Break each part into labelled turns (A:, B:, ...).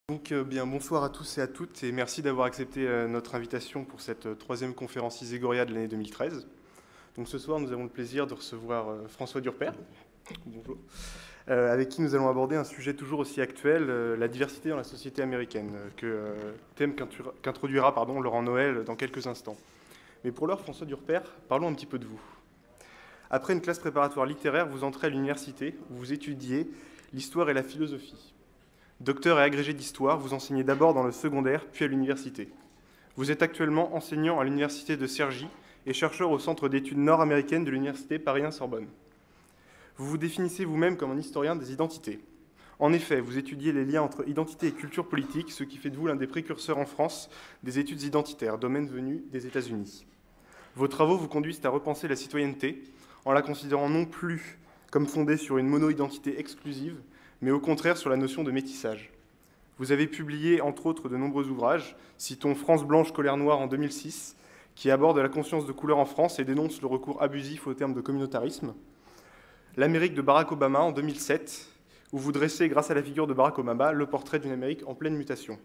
A: Bien, bonsoir à tous et à toutes et merci d'avoir accepté notre invitation pour cette troisième conférence Iségoria de l'année 2013. Donc ce soir, nous avons le plaisir de recevoir François Durper, bonjour, avec qui nous allons aborder un sujet toujours aussi actuel, la diversité dans la société américaine, thème qu'introduira Laurent Noël dans quelques instants. Mais pour l'heure, François Durper, parlons un petit peu de vous. Après une classe préparatoire littéraire, vous entrez à l'université où vous étudiez l'histoire et la philosophie. Docteur et agrégé d'histoire, vous enseignez d'abord dans le secondaire, puis à l'université. Vous êtes actuellement enseignant à l'université de Cergy et chercheur au Centre d'études nord-américaines de l'université Paris 1 Sorbonne. Vous vous définissez vous-même comme un historien des identités. En effet, vous étudiez les liens entre identité et culture politique, ce qui fait de vous l'un des précurseurs en France des études identitaires, domaine venu des États-Unis. Vos travaux vous conduisent à repenser la citoyenneté en la considérant non plus comme fondée sur une mono-identité exclusive, mais au contraire sur la notion de métissage. Vous avez publié, entre autres, de nombreux ouvrages, citons France blanche, colère noire en 2006, qui aborde la conscience de couleur en France et dénonce le recours abusif au terme de communautarisme. L'Amérique de Barack Obama en 2007, où vous dressez, grâce à la figure de Barack Obama, le portrait d'une Amérique en pleine mutation.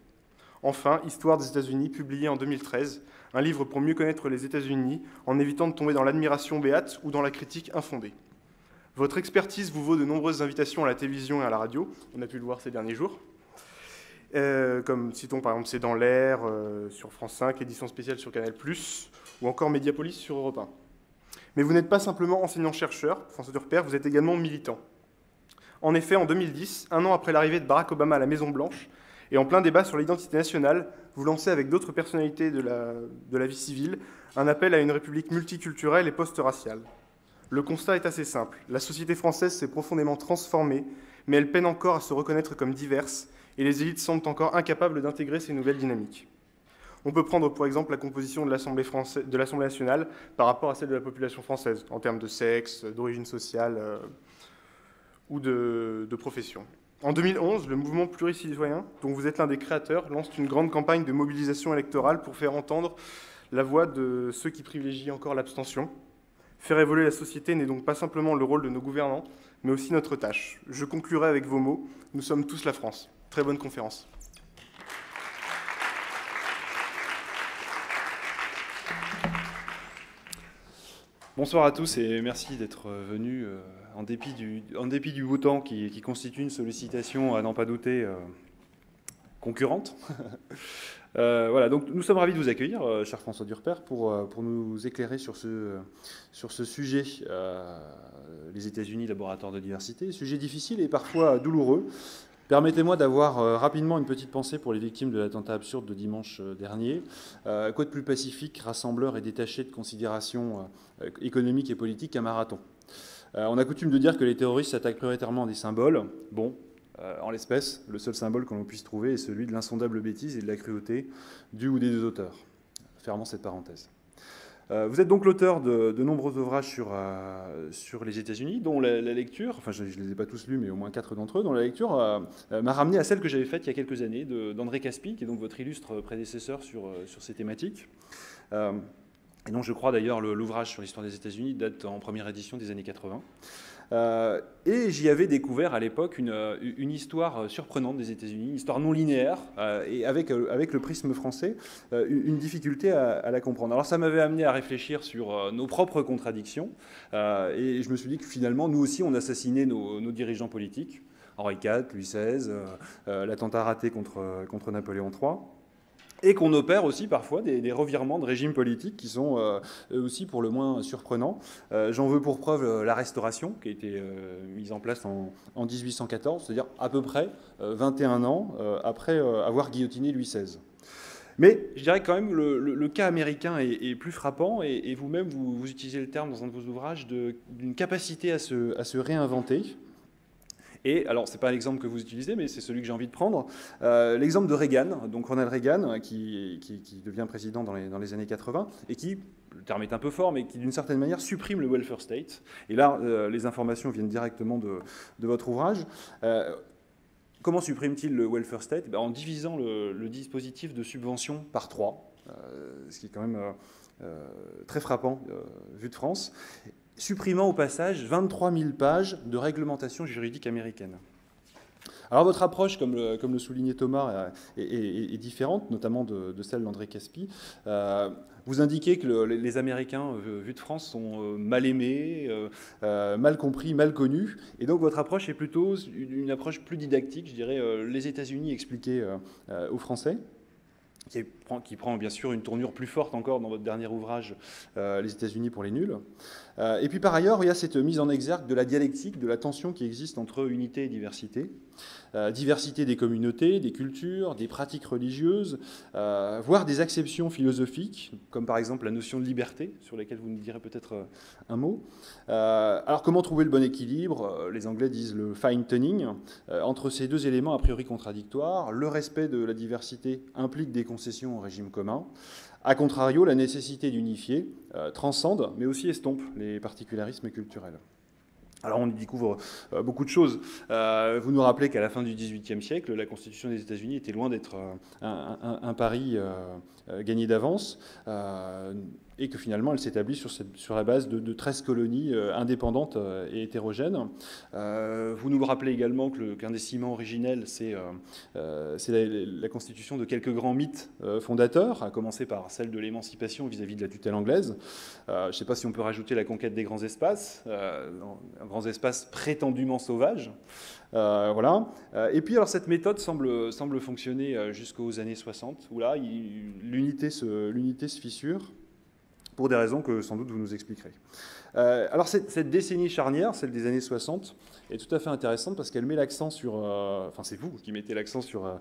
A: Enfin, Histoire des États-Unis, publié en 2013, un livre pour mieux connaître les États-Unis, en évitant de tomber dans l'admiration béate ou dans la critique infondée. Votre expertise vous vaut de nombreuses invitations à la télévision et à la radio, on a pu le voir ces derniers jours, comme citons par exemple C'est dans l'air sur France 5, édition spéciale sur Canal+, ou encore Mediapolis sur Europe 1. Mais vous n'êtes pas simplement enseignant-chercheur, François Durper, vous êtes également militant. En effet, en 2010, un an après l'arrivée de Barack Obama à la Maison-Blanche, et en plein débat sur l'identité nationale, vous lancez avec d'autres personnalités de la vie civile un appel à une république multiculturelle et post-raciale. Le constat est assez simple. La société française s'est profondément transformée, mais elle peine encore à se reconnaître comme diverse, et les élites semblent encore incapables d'intégrer ces nouvelles dynamiques. On peut prendre pour exemple la composition de l'Assemblée nationale par rapport à celle de la population française, en termes de sexe, d'origine sociale ou de profession. En 2011, le mouvement pluricitoyen, dont vous êtes l'un des créateurs, lance une grande campagne de mobilisation électorale pour faire entendre la voix de ceux qui privilégient encore l'abstention. Faire évoluer la société n'est donc pas simplement le rôle de nos gouvernants, mais aussi notre tâche. Je conclurai avec vos mots. Nous sommes tous la France. Très bonne conférence.
B: Bonsoir à tous et merci d'être venus en dépit du beau temps qui constitue une sollicitation à n'en pas douter concurrente. Voilà, donc nous sommes ravis de vous accueillir, cher François Durper, pour nous éclairer sur ce sujet, les États-Unis, laboratoire de diversité, sujet difficile et parfois douloureux. Permettez-moi d'avoir rapidement une petite pensée pour les victimes de l'attentat absurde de dimanche dernier. Quoi de plus pacifique, rassembleur et détaché de considérations économiques et politiques qu'un marathon. On a coutume de dire que les terroristes s'attaquent prioritairement à des symboles. Bon, en l'espèce, le seul symbole que l'on puisse trouver est celui de l'insondable bêtise et de la cruauté du ou des deux auteurs. Fermons cette parenthèse. Vous êtes donc l'auteur de nombreux ouvrages sur les États-Unis, dont la lecture, enfin je ne les ai pas tous lus, mais au moins 4 d'entre eux, dont la lecture m'a ramené à celle que j'avais faite il y a quelques années d'André Caspi, qui est donc votre illustre prédécesseur sur ces thématiques. Et dont je crois d'ailleurs l'ouvrage sur l'histoire des États-Unis date en première édition des années 80. Et j'y avais découvert à l'époque une histoire surprenante des États-Unis, une histoire non linéaire, et avec le prisme français, une difficulté à la comprendre. Alors ça m'avait amené à réfléchir sur nos propres contradictions, et je me suis dit que finalement, nous aussi, on assassinait nos dirigeants politiques, Henri IV, Louis XVI, l'attentat raté contre Napoléon III. Et qu'on opère aussi parfois des revirements de régimes politiques qui sont eux aussi pour le moins surprenants. J'en veux pour preuve la Restauration, qui a été mise en place en 1814, c'est-à-dire à peu près 21 ans après avoir guillotiné Louis XVI. Mais je dirais quand même le cas américain est plus frappant, et vous-même vous utilisez le terme dans un de vos ouvrages d'une capacité à se réinventer. Et alors, ce n'est pas l'exemple que vous utilisez, mais c'est celui que j'ai envie de prendre. L'exemple de Reagan, donc Ronald Reagan, qui devient président dans les années 80, et qui, le terme est un peu fort, mais qui d'une certaine manière supprime le welfare state. Et là, les informations viennent directement de votre ouvrage. Comment supprime-t-il le welfare state ? En divisant le dispositif de subvention par 3, ce qui est quand même très frappant vu de France, supprimant au passage 23 000 pages de réglementation juridique américaine. Alors votre approche, comme le soulignait Thomas, est différente, notamment de celle d'André Caspi. Vous indiquez que les Américains, vus de France, sont mal aimés, mal compris, mal connus. Et donc votre approche est plutôt une approche plus didactique, je dirais, les États-Unis expliqués aux Français, qui prend bien sûr une tournure plus forte encore dans votre dernier ouvrage, Les États-Unis pour les nuls. Et puis par ailleurs, il y a cette mise en exergue de la dialectique, de la tension qui existe entre unité et diversité. Diversité des communautés, des cultures, des pratiques religieuses, voire des acceptions philosophiques, comme par exemple la notion de liberté, sur laquelle vous nous direz peut-être un mot. Alors comment trouver le bon équilibre? Les Anglais disent le fine-tuning, entre ces deux éléments a priori contradictoires. Le respect de la diversité implique des concessions au régime commun. A contrario, la nécessité d'unifier transcende, mais aussi estompe les particularismes culturels. Alors on y découvre beaucoup de choses. Vous nous rappelez qu'à la fin du XVIIIe siècle, la Constitution des États-Unis était loin d'être un pari gagné d'avance, et que finalement elle s'établit sur la base de 13 colonies indépendantes et hétérogènes. Vous nous rappelez également qu'un des ciments originels, c'est la constitution de quelques grands mythes fondateurs, à commencer par celle de l'émancipation vis-à-vis de la tutelle anglaise. Je ne sais pas si on peut rajouter la conquête des grands espaces, grands espaces prétendument sauvages. Voilà. Et puis alors cette méthode semble fonctionner jusqu'aux années 60, où là l'unité se fissure, pour des raisons que sans doute vous nous expliquerez. Alors cette décennie charnière, celle des années 60, est tout à fait intéressante parce qu'elle met l'accent sur... enfin c'est vous qui mettez l'accent sur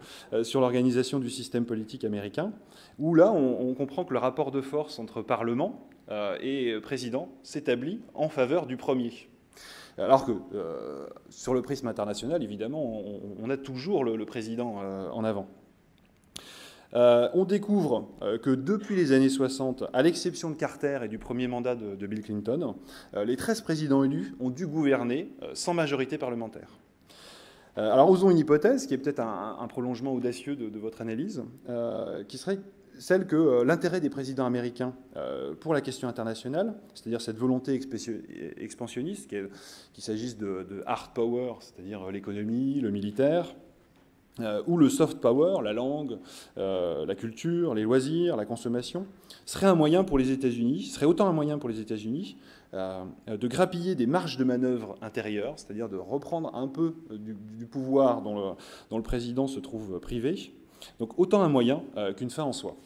B: l'organisation du système politique américain, où là on comprend que le rapport de force entre Parlement et président s'établit en faveur du premier. Alors que sur le prisme international, évidemment, on a toujours le président en avant. On découvre que depuis les années 60, à l'exception de Carter et du premier mandat de Bill Clinton, les 13 présidents élus ont dû gouverner sans majorité parlementaire. Alors osons une hypothèse, qui est peut-être un prolongement audacieux de votre analyse, qui serait celle que l'intérêt des présidents américains pour la question internationale, c'est-à-dire cette volonté expansionniste, qu'il s'agisse de hard power, c'est-à-dire l'économie, le militaire, ou le soft power, la langue, la culture, les loisirs, la consommation, serait un moyen pour les États-Unis, serait autant un moyen pour les États-Unis de grappiller des marges de manœuvre intérieures, c'est-à-dire de reprendre un peu du pouvoir dont le président se trouve privé, donc autant un moyen qu'une fin en soi.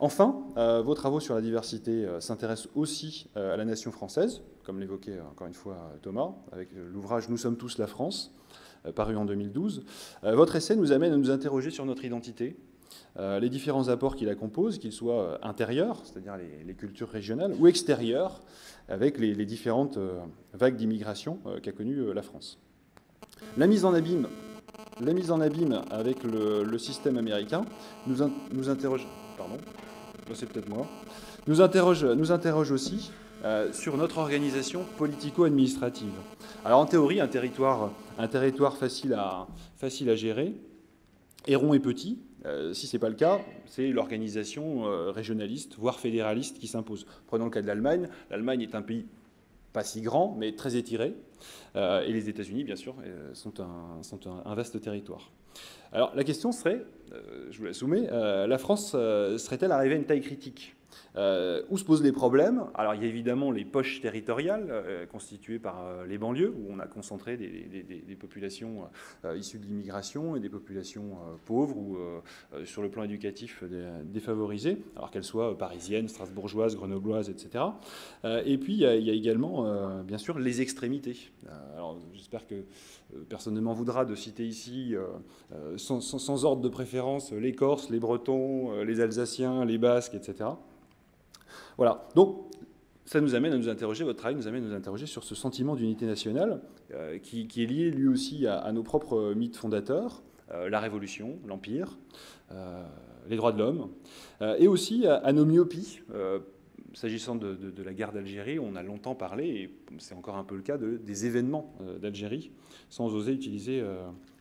B: Enfin, vos travaux sur la diversité s'intéressent aussi à la nation française, comme l'évoquait encore une fois Thomas, avec l'ouvrage « Nous sommes tous la France », paru en 2012. Votre essai nous amène à nous interroger sur notre identité, les différents apports qui la composent, qu'ils soient intérieurs, c'est-à-dire les cultures régionales, ou extérieurs, avec les différentes vagues d'immigration qu'a connues la France. La mise en abîme avec le système américain nous interroge... Pardon, c'est peut-être moi. Nous interroge aussi sur notre organisation politico-administrative. Alors en théorie, un territoire facile à gérer est rond et petit. Si ce n'est pas le cas, c'est l'organisation régionaliste, voire fédéraliste qui s'impose. Prenons le cas de l'Allemagne. L'Allemagne est un pays pas si grand, mais très étiré. Et les États-Unis, bien sûr, sont un vaste territoire. Alors la question serait, je vous la soumets, la France serait-elle arrivée à une taille critique ? Où se posent les problèmes? Alors il y a évidemment les poches territoriales constituées par les banlieues, où on a concentré des populations issues de l'immigration et des populations pauvres ou sur le plan éducatif défavorisées, alors qu'elles soient parisiennes, strasbourgeoises, grenobloises, etc. Et puis il y a également bien sûr les extrémités. Alors j'espère que personne ne m'en voudra de citer ici, sans ordre de préférence, les Corses, les Bretons, les Alsaciens, les Basques, etc. Voilà, donc ça nous amène à nous interroger, votre travail nous amène à nous interroger sur ce sentiment d'unité nationale qui est lié lui aussi à nos propres mythes fondateurs, la Révolution, l'Empire, les droits de l'homme, et aussi à nos myopies. S'agissant de la guerre d'Algérie, on a longtemps parlé, et c'est encore un peu le cas, des événements d'Algérie, sans oser utiliser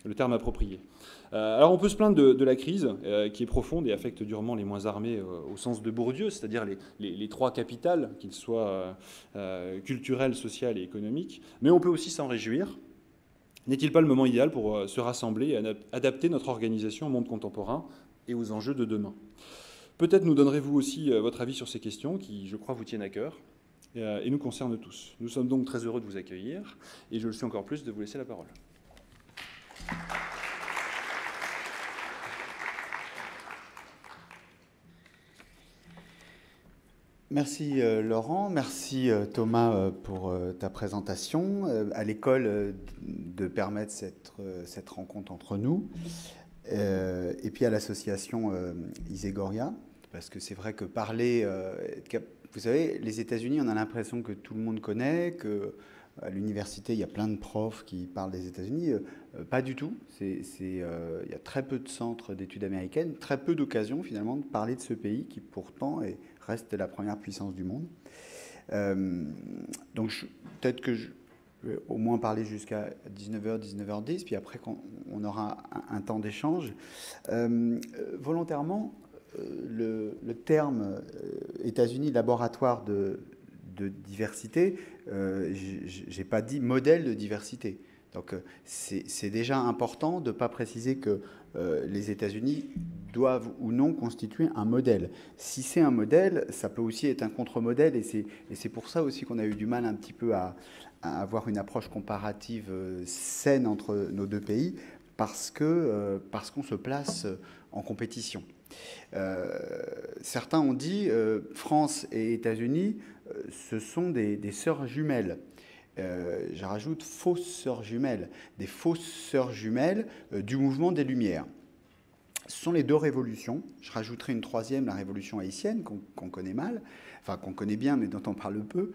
B: le terme approprié. Alors on peut se plaindre de la crise qui est profonde et affecte durement les moins armés au sens de Bourdieu, c'est-à-dire les trois capitales, qu'ils soient culturelles, sociales et économiques, mais on peut aussi s'en réjouir N'est-il pas le moment idéal pour se rassembler et adapter notre organisation au monde contemporain et aux enjeux de demain? Peut-être nous donnerez-vous aussi votre avis sur ces questions qui, je crois, vous tiennent à cœur et nous concernent tous. Nous sommes donc très heureux de vous accueillir et je le suis encore plus de vous laisser la parole.
C: Merci Laurent, merci Thomas pour ta présentation. À l'école de permettre cette rencontre entre nous et puis à l'association Isegoria, parce que c'est vrai que parler... vous savez, les États-Unis, on a l'impression que tout le monde connaît, qu'à l'université, il y a plein de profs qui parlent des États-Unis. Pas du tout. Il y a très peu de centres d'études américaines, très peu d'occasions finalement de parler de ce pays qui pourtant reste la première puissance du monde. Donc peut-être que je vais au moins parler jusqu'à 19h, 19h10, puis après on aura un temps d'échange. Volontairement, le terme États-Unis laboratoire de diversité, j'ai pas dit modèle de diversité. Donc c'est déjà important de ne pas préciser que les États-Unis doivent ou non constituer un modèle. Si c'est un modèle, ça peut aussi être un contre-modèle, et c'est pour ça aussi qu'on a eu du mal un petit peu à avoir une approche comparative saine entre nos deux pays, parce qu'on se place en compétition. Certains ont dit France et États-Unis, ce sont des sœurs jumelles. Je rajoute fausses sœurs jumelles, des fausses sœurs jumelles du mouvement des Lumières. Ce sont les deux révolutions. Je rajouterai une troisième, la révolution haïtienne, qu'on connaît mal, enfin qu'on connaît bien, mais dont on parle peu.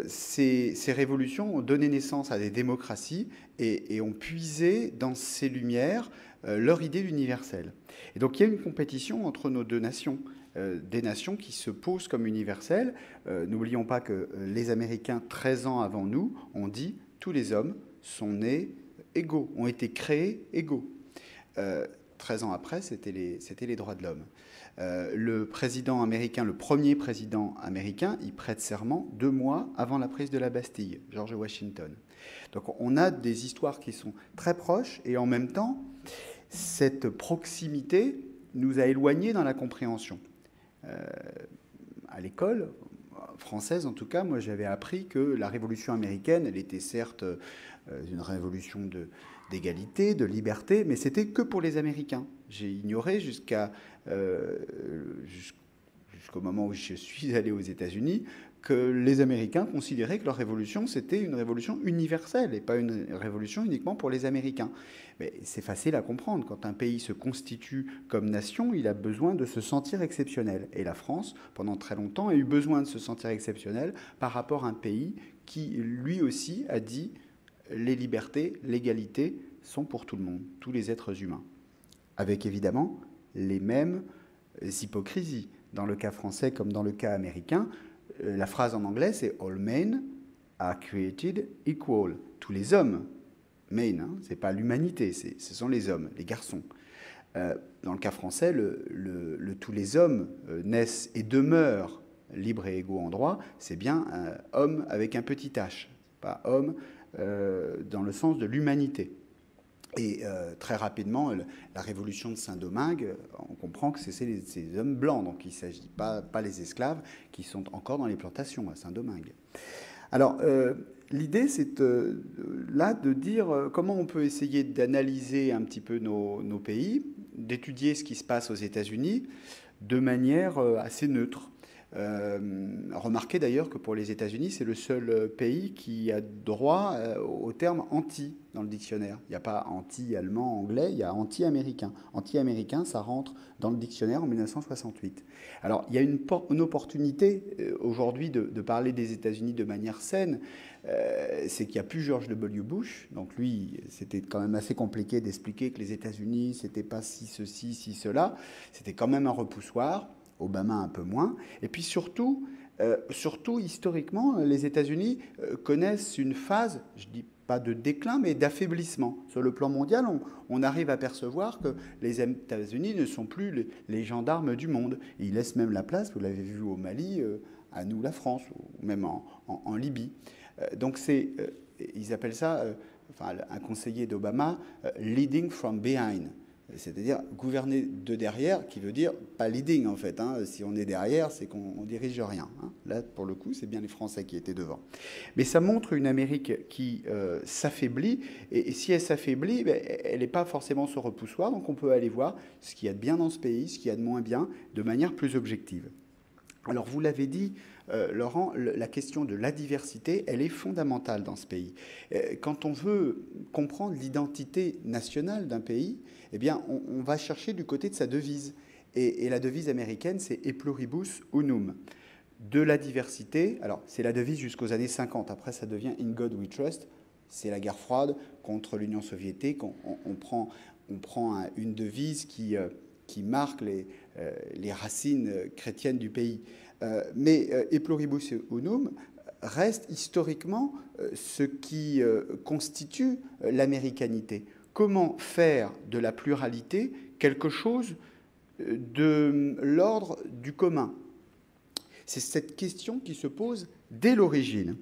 C: Ces révolutions ont donné naissance à des démocraties et ont puisé dans ces Lumières leur idée d'universel. Et donc il y a une compétition entre nos deux nations. Des nations qui se posent comme universelles. N'oublions pas que les Américains, 13 ans avant nous, ont dit « tous les hommes sont nés égaux, ont été créés égaux ». 13 ans après, c'était les droits de l'homme. Le président américain, le premier président américain, il prête serment 2 mois avant la prise de la Bastille, George Washington. Donc on a des histoires qui sont très proches, et en même temps, cette proximité nous a éloignés dans la compréhension. À l'école française, en tout cas, moi j'avais appris que la révolution américaine, elle était certes une révolution d'égalité, de liberté, mais c'était que pour les Américains. J'ai ignoré jusqu'au moment où je suis allé aux États-Unis que les Américains considéraient que leur révolution, c'était une révolution universelle et pas une révolution uniquement pour les Américains. Mais c'est facile à comprendre. Quand un pays se constitue comme nation, il a besoin de se sentir exceptionnel. Et la France, pendant très longtemps, a eu besoin de se sentir exceptionnel par rapport à un pays qui, lui aussi, a dit les libertés, l'égalité sont pour tout le monde, tous les êtres humains. Avec évidemment les mêmes hypocrisies. Dans le cas français comme dans le cas américain, la phrase en anglais, c'est « All men are created equal ». Tous les hommes, men, hein, ce n'est pas l'humanité, ce sont les hommes, les garçons. Dans le cas français, tous les hommes naissent et demeurent libres et égaux en droit, c'est bien homme avec un petit h, pas homme dans le sens de l'humanité. Et très rapidement, la révolution de Saint-Domingue, on comprend que c'est ces hommes blancs, donc il ne s'agit pas les esclaves qui sont encore dans les plantations à Saint-Domingue. Alors, l'idée, c'est là de dire comment on peut essayer d'analyser un petit peu nos pays, d'étudier ce qui se passe aux États-Unis de manière assez neutre. Remarquez d'ailleurs que pour les États-Unis, c'est le seul pays qui a droit au terme anti dans le dictionnaire. Il n'y a pas anti-allemand, anglais, il y a anti-américain. Anti-américain, ça rentre dans le dictionnaire en 1968. Alors, il y a une opportunité aujourd'hui de parler des États-Unis de manière saine. C'est qu'il n'y a plus George W. Bush. Donc lui, c'était quand même assez compliqué d'expliquer que les États-Unis, c'était pas si ceci, si cela. C'était quand même un repoussoir. Obama un peu moins. Et puis surtout, historiquement, les États-Unis connaissent une phase, je ne dis pas de déclin, mais d'affaiblissement. Sur le plan mondial, on arrive à percevoir que les États-Unis ne sont plus les gendarmes du monde. Et ils laissent même la place, vous l'avez vu au Mali, à nous, la France, ou même en Libye. Donc ils appellent ça enfin un conseiller d'Obama, leading from behind. C'est-à-dire gouverner de derrière, qui veut dire pas leading en fait. Hein. Si on est derrière, c'est qu'on ne dirige rien. Hein. Là, pour le coup, c'est bien les Français qui étaient devant. Mais ça montre une Amérique qui s'affaiblit. Et si elle s'affaiblit, ben, elle n'est pas forcément ce repoussoir. Donc on peut aller voir ce qu'il y a de bien dans ce pays, ce qu'il y a de moins bien, de manière plus objective. Alors vous l'avez dit, Laurent, la question de la diversité, elle est fondamentale dans ce pays. Quand on veut comprendre l'identité nationale d'un pays, eh bien, on va chercher du côté de sa devise. Et la devise américaine, c'est « E pluribus unum ». De la diversité, alors c'est la devise jusqu'aux années 50, après ça devient « In God we trust », c'est la guerre froide contre l'Union soviétique, on prend une devise qui marque les racines chrétiennes du pays. Mais « E pluribus unum » reste historiquement ce qui constitue l'américanité. Comment faire de la pluralité quelque chose de l'ordre du commun? C'est cette question qui se pose dès l'origine.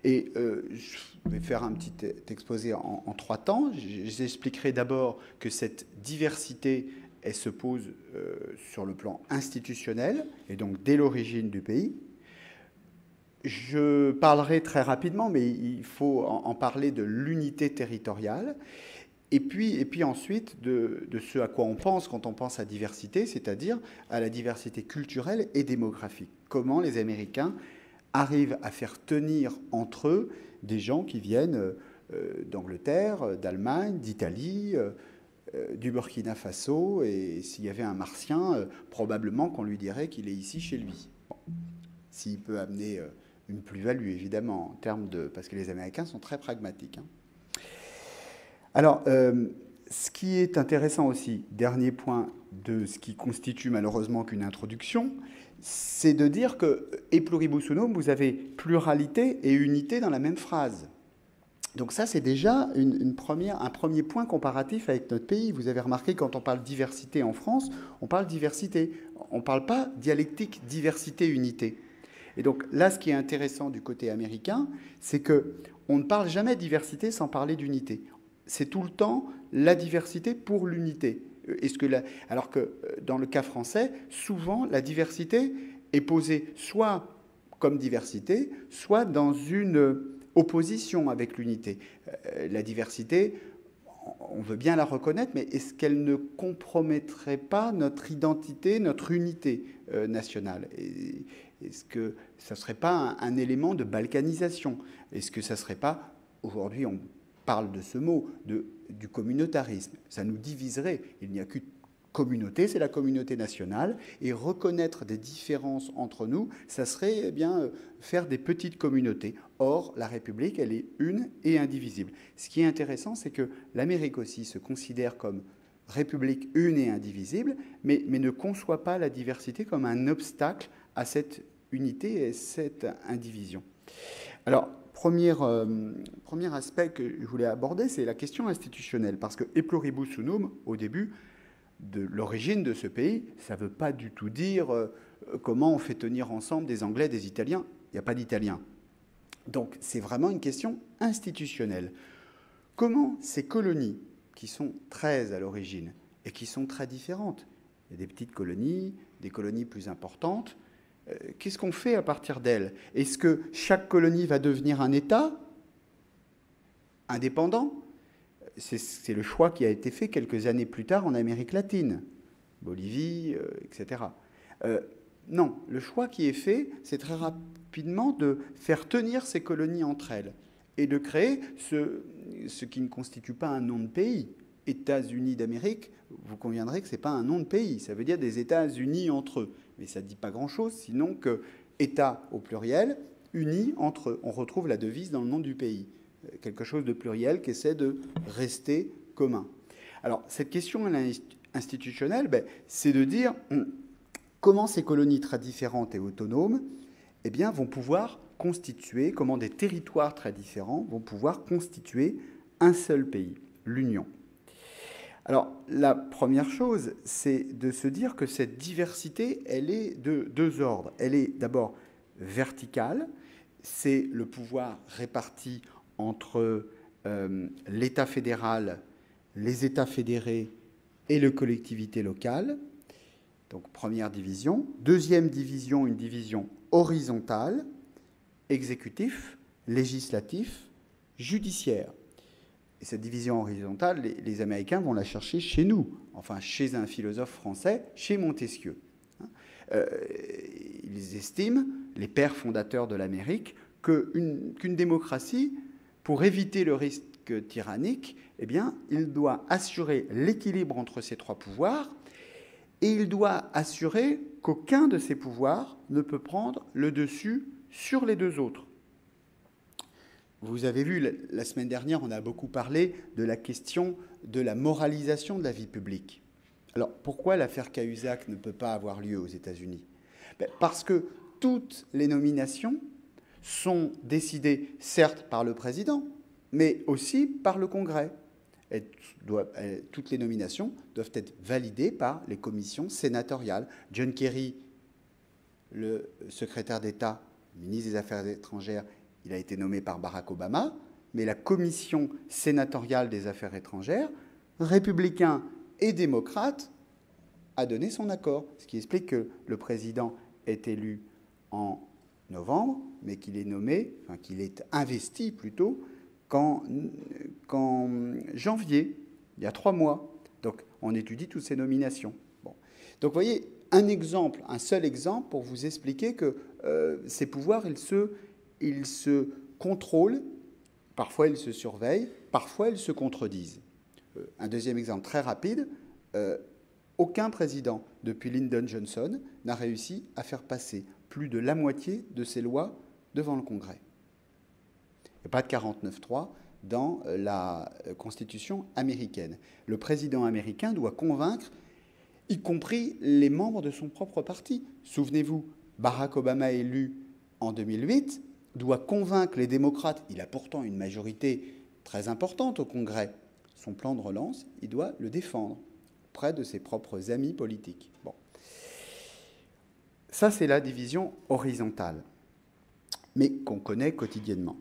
C: Et je vais faire un petit exposé en 3 temps. J'expliquerai d'abord que cette diversité, elle se pose sur le plan institutionnel, et donc dès l'origine du pays. Je parlerai très rapidement, mais il faut en parler de l'unité territoriale. Et puis ensuite, de ce à quoi on pense quand on pense à diversité, c'est-à-dire à la diversité culturelle et démographique. Comment les Américains arrivent à faire tenir entre eux des gens qui viennent d'Angleterre, d'Allemagne, d'Italie, du Burkina Faso, et s'il y avait un Martien, probablement qu'on lui dirait qu'il est ici chez lui. Bon. S'il peut amener une plus-value, évidemment, en termes de... parce que les Américains sont très pragmatiques. Hein. Alors, ce qui est intéressant aussi, dernier point de ce qui constitue malheureusement qu'une introduction, c'est de dire que « E pluribus unum », vous avez pluralité et unité dans la même phrase. Donc ça, c'est déjà un premier point comparatif avec notre pays. Vous avez remarqué, quand on parle diversité en France, on parle diversité. On ne parle pas dialectique, diversité, unité. Et donc là, ce qui est intéressant du côté américain, c'est qu'on ne parle jamais diversité sans parler d'unité. C'est tout le temps la diversité pour l'unité. Alors que dans le cas français, souvent, la diversité est posée soit comme diversité, soit dans une opposition avec l'unité. La diversité, on veut bien la reconnaître, mais est-ce qu'elle ne compromettrait pas notre identité, notre unité nationale? Est-ce que ça ne serait pas un élément de balkanisation? Est-ce que ça ne serait pas, aujourd'hui on parle de ce mot, du communautarisme? Ça nous diviserait. Il n'y a qu'une communauté, c'est la communauté nationale, et reconnaître des différences entre nous, ça serait eh bien faire des petites communautés. Or, la République, elle est une et indivisible. Ce qui est intéressant, c'est que l'Amérique aussi se considère comme République une et indivisible, mais ne conçoit pas la diversité comme un obstacle à cette unité et cette indivision. Alors, premier aspect que je voulais aborder, c'est la question institutionnelle, parce que « E pluribus unum », au début, de l'origine de ce pays, ça ne veut pas du tout dire comment on fait tenir ensemble des Anglais, des Italiens. Il n'y a pas d'Italiens. Donc c'est vraiment une question institutionnelle. Comment ces colonies, qui sont 13 à l'origine et qui sont très différentes, il y a des petites colonies, des colonies plus importantes, qu'est-ce qu'on fait à partir d'elles? Est-ce que chaque colonie va devenir un État indépendant? C'est le choix qui a été fait quelques années plus tard en Amérique latine, Bolivie, etc. Non, le choix qui est fait, c'est très rapidement de faire tenir ces colonies entre elles et de créer ce qui ne constitue pas un nom de pays. États-Unis d'Amérique, vous conviendrez que ce n'est pas un nom de pays, ça veut dire des États-Unis entre eux. Mais ça ne dit pas grand-chose, sinon que État au pluriel, unis entre eux. On retrouve la devise dans le nom du pays. Quelque chose de pluriel qui essaie de rester commun. Alors, cette question institutionnelle, c'est de dire comment ces colonies très différentes et autonomes eh bien, vont pouvoir constituer, comment des territoires très différents vont pouvoir constituer un seul pays, l'Union. Alors, la première chose, c'est de se dire que cette diversité, elle est de 2 ordres. Elle est d'abord verticale, c'est le pouvoir réparti entre l'État fédéral, les États fédérés et les collectivités locales. Donc première division. Deuxième division, une division horizontale, exécutif, législatif, judiciaire. Et cette division horizontale, les Américains vont la chercher chez nous, enfin chez un philosophe français, chez Montesquieu. Ils estiment, les pères fondateurs de l'Amérique, qu'une démocratie, pour éviter le risque tyrannique, eh bien, il doit assurer l'équilibre entre ces trois pouvoirs et il doit assurer qu'aucun de ces pouvoirs ne peut prendre le dessus sur les deux autres. Vous avez vu, la semaine dernière, on a beaucoup parlé de la question de la moralisation de la vie publique. Alors, pourquoi l'affaire Cahuzac ne peut pas avoir lieu aux États-Unis? Parce que toutes les nominations sont décidées, certes, par le président, mais aussi par le Congrès. Toutes les nominations doivent être validées par les commissions sénatoriales. John Kerry, le secrétaire d'État, ministre des Affaires étrangères, il a été nommé par Barack Obama, mais la commission sénatoriale des Affaires étrangères, républicains et démocrates, a donné son accord. Ce qui explique que le président est élu en novembre, mais qu'il est nommé, enfin qu'il est investi plutôt, qu'en janvier, il y a 3 mois. Donc, on étudie toutes ces nominations. Bon. Donc, vous voyez, un seul exemple pour vous expliquer que ces pouvoirs, ils se contrôlent, parfois ils se surveillent, parfois ils se contredisent. Un deuxième exemple très rapide, aucun président, depuis Lyndon Johnson, n'a réussi à faire passer plus de la moitié de ses lois devant le Congrès. Il n'y a pas de 49.3 dans la Constitution américaine. Le président américain doit convaincre, y compris les membres de son propre parti. Souvenez-vous, Barack Obama élu en 2008 doit convaincre les démocrates, il a pourtant une majorité très importante au Congrès, son plan de relance, il doit le défendre auprès de ses propres amis politiques. Bon. Ça, c'est la division horizontale, mais qu'on connaît quotidiennement.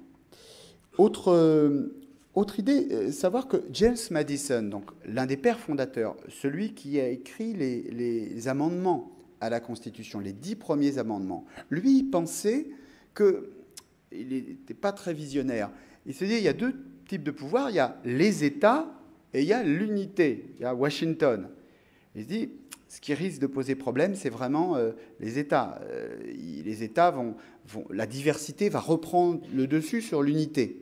C: Autre idée, savoir que James Madison, donc l'un des pères fondateurs, celui qui a écrit les amendements à la Constitution, les 10 premiers amendements, lui, il pensait qu'il n'était pas très visionnaire. Il se dit, il y a 2 types de pouvoirs, il y a les États et il y a l'unité, il y a Washington. Il se dit, ce qui risque de poser problème, c'est vraiment les États. Les États la diversité va reprendre le dessus sur l'unité.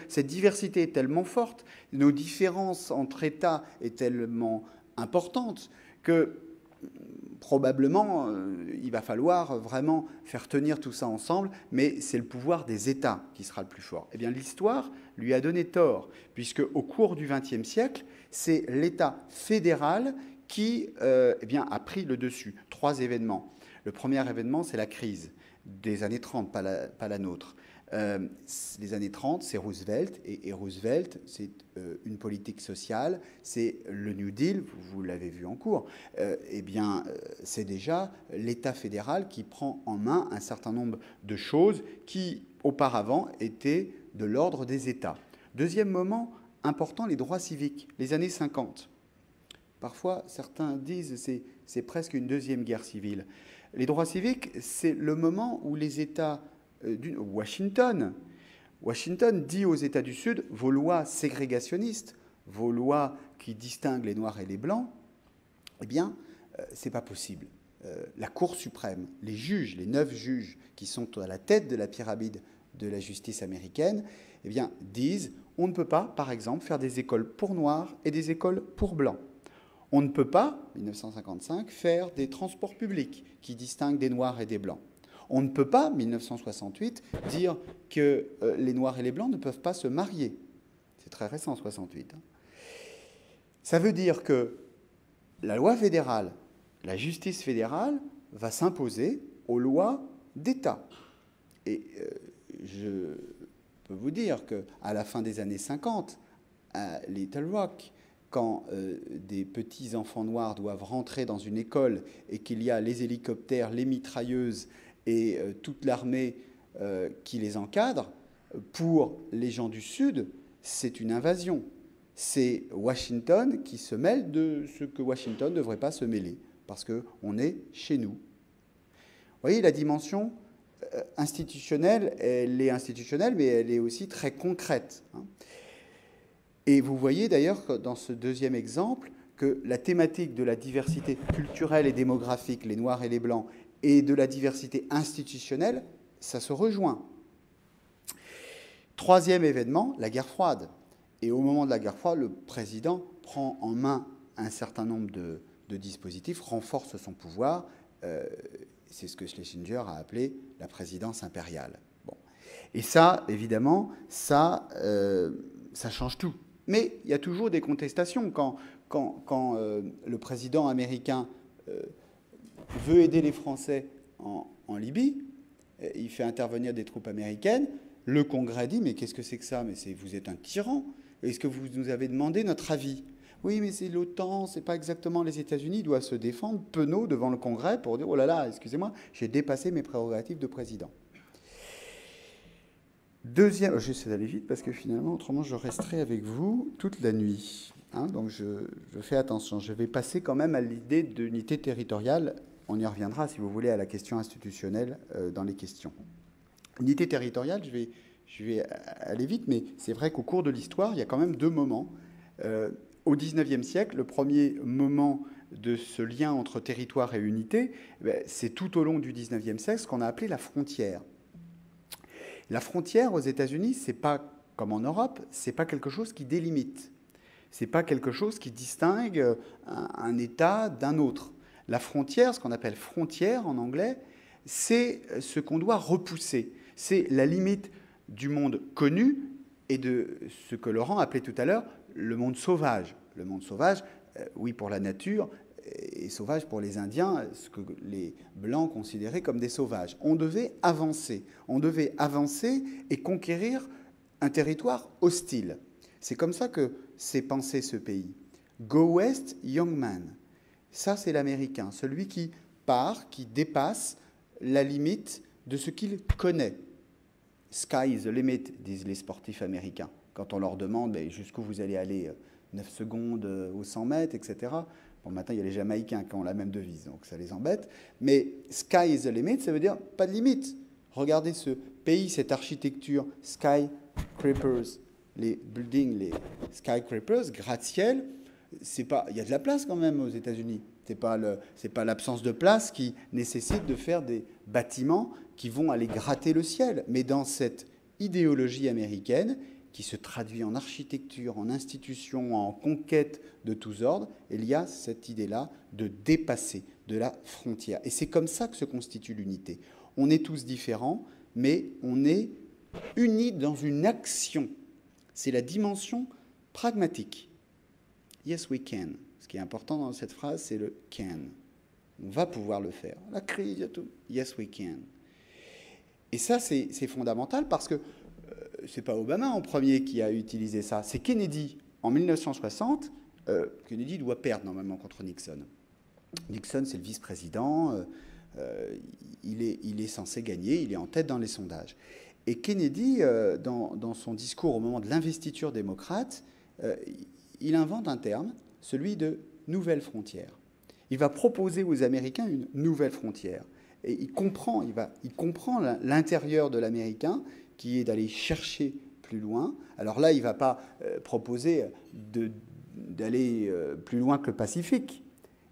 C: Cette diversité est tellement forte, nos différences entre États est tellement importante que probablement il va falloir vraiment faire tenir tout ça ensemble, mais c'est le pouvoir des États qui sera le plus fort. Eh bien, l'histoire lui a donné tort, puisque au cours du XXe siècle, c'est l'État fédéral qui a pris le dessus. 3 événements. Le premier événement, c'est la crise des années 30, pas la nôtre. Les années 30, c'est Roosevelt, et Roosevelt, c'est une politique sociale, c'est le New Deal, vous l'avez vu en cours. C'est déjà l'État fédéral qui prend en main un certain nombre de choses qui, auparavant, étaient de l'ordre des États. Deuxième moment important, les droits civiques, les années 50. Parfois, certains disent que c'est presque une deuxième guerre civile. Les droits civiques, c'est le moment où les États Washington dit aux États du Sud, vos lois ségrégationnistes, vos lois qui distinguent les Noirs et les Blancs, eh bien, c'est pas possible. La Cour suprême, les juges, les 9 juges qui sont à la tête de la pyramide de la justice américaine, eh bien, disent, on ne peut pas, par exemple, faire des écoles pour Noirs et des écoles pour Blancs. On ne peut pas, 1955, faire des transports publics qui distinguent des Noirs et des Blancs. On ne peut pas, 1968, dire que les Noirs et les Blancs ne peuvent pas se marier. C'est très récent, 68. Ça veut dire que la loi fédérale, la justice fédérale, va s'imposer aux lois d'État. Et je peux vous dire qu'à la fin des années 50, à Little Rock, quand des petits enfants noirs doivent rentrer dans une école et qu'il y a les hélicoptères, les mitrailleuses et toute l'armée qui les encadre, pour les gens du Sud, c'est une invasion. C'est Washington qui se mêle de ce que Washington ne devrait pas se mêler, parce qu'on est chez nous. Vous voyez, la dimension institutionnelle, elle est institutionnelle, mais elle est aussi très concrète. Et vous voyez d'ailleurs dans ce deuxième exemple que la thématique de la diversité culturelle et démographique, les Noirs et les Blancs, et de la diversité institutionnelle, ça se rejoint. Troisième événement, la guerre froide. Et au moment de la guerre froide, le président prend en main un certain nombre de dispositifs, renforce son pouvoir. C'est ce que Schlesinger a appelé la présidence impériale. Bon. Et ça, évidemment, ça change tout. Mais il y a toujours des contestations. Quand le président américain veut aider les Français en Libye, il fait intervenir des troupes américaines, le Congrès dit « Mais qu'est-ce que c'est que ça? Mais vous êtes un tyran. Est-ce que vous nous avez demandé notre avis ?» Oui, mais c'est l'OTAN, c'est pas exactement les États-Unis, il doit se défendre, penaud devant le Congrès pour dire « Oh là là, excusez-moi, j'ai dépassé mes prérogatives de président. » Deuxième, j'essaie d'aller vite parce que finalement, autrement, je resterai avec vous toute la nuit. Donc je fais attention. Je vais passer quand même à l'idée d'unité territoriale. On y reviendra, si vous voulez, à la question institutionnelle dans les questions. Unité territoriale, je vais aller vite, mais c'est vrai qu'au cours de l'histoire, il y a quand même deux moments. Au XIXe siècle, le premier moment de ce lien entre territoire et unité, c'est tout au long du XIXe siècle ce qu'on a appelé la frontière. La frontière aux États-Unis, c'est pas comme en Europe, c'est pas quelque chose qui délimite. C'est pas quelque chose qui distingue un État d'un autre. La frontière, ce qu'on appelle frontière en anglais, c'est ce qu'on doit repousser. C'est la limite du monde connu et de ce que Laurent appelait tout à l'heure le monde sauvage. Le monde sauvage, oui, pour la nature, et sauvage pour les Indiens, ce que les Blancs considéraient comme des sauvages. On devait avancer. On devait avancer et conquérir un territoire hostile. C'est comme ça que s'est pensé ce pays. Go West, young man. Ça, c'est l'Américain, celui qui part, qui dépasse la limite de ce qu'il connaît. Sky is the limit, disent les sportifs américains. Quand on leur demande jusqu'où vous allez aller, 9 secondes aux 100 mètres, etc. Bon, maintenant, il y a les Jamaïcains qui ont la même devise, donc ça les embête. Mais sky is the limit, ça veut dire pas de limite. Regardez ce pays, cette architecture, skyscrapers, les buildings, les skyscrapers, gratte-ciel. Il y a de la place quand même aux États-Unis. C'est pas l'absence de place qui nécessite de faire des bâtiments qui vont aller gratter le ciel. Mais dans cette idéologie américaine, qui se traduit en architecture, en institutions, en conquête de tous ordres, il y a cette idée-là de dépasser de la frontière. Et c'est comme ça que se constitue l'unité. On est tous différents, mais on est unis dans une action. C'est la dimension pragmatique. Yes, we can. Ce qui est important dans cette phrase, c'est le can. On va pouvoir le faire. La crise, il y a tout. Yes, we can. Et ça, c'est fondamental parce que c'est pas Obama en premier qui a utilisé ça, c'est Kennedy. En 1960, Kennedy doit perdre normalement contre Nixon. Nixon, c'est le vice-président, il est censé gagner, il est en tête dans les sondages. Et Kennedy, dans son discours au moment de l'investiture démocrate, il invente un terme, celui de nouvelle frontière. Il va proposer aux Américains une nouvelle frontière. Et il comprend l'intérieur de l'Américain, qui est d'aller chercher plus loin. Alors là, il ne va pas proposer d'aller plus loin que le Pacifique.